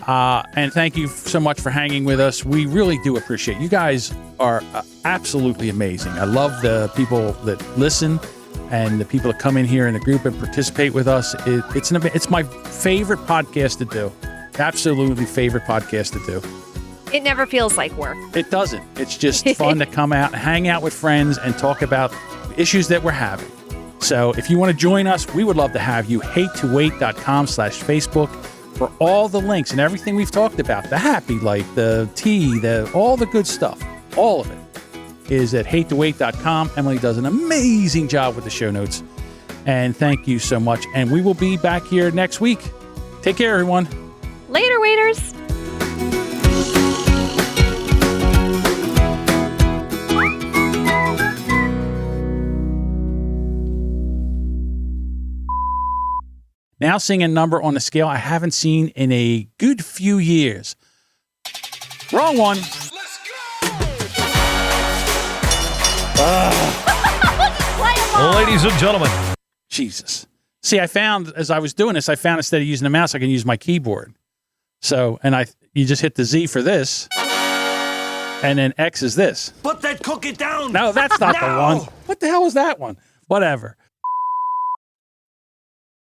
And thank you so much for hanging with us. We really do appreciate it. You guys are absolutely amazing. I love the people that listen and the people that come in here in the group and participate with us. It's my favorite podcast to do. Absolutely favorite podcast to do. It never feels like work. It doesn't. It's just fun to come out, hang out with friends, and talk about issues that we're having. So if you want to join us, we would love to have you. HateToWait.com/Facebook for all the links and everything we've talked about. The Happy Light, the tea, all the good stuff. All of it is at HateToWait.com. Emily does an amazing job with the show notes. And thank you so much. And we will be back here next week. Take care, everyone. Later, waiters. Now seeing a number on the scale I haven't seen in a good few years. Wrong one. Let's go! Ladies and gentlemen. Jesus. See, I found, as I was doing this, instead of using the mouse, I can use my keyboard. So, you just hit the Z for this, and then X is this. Put that cookie down! No, that's not the one. What the hell is that one? Whatever.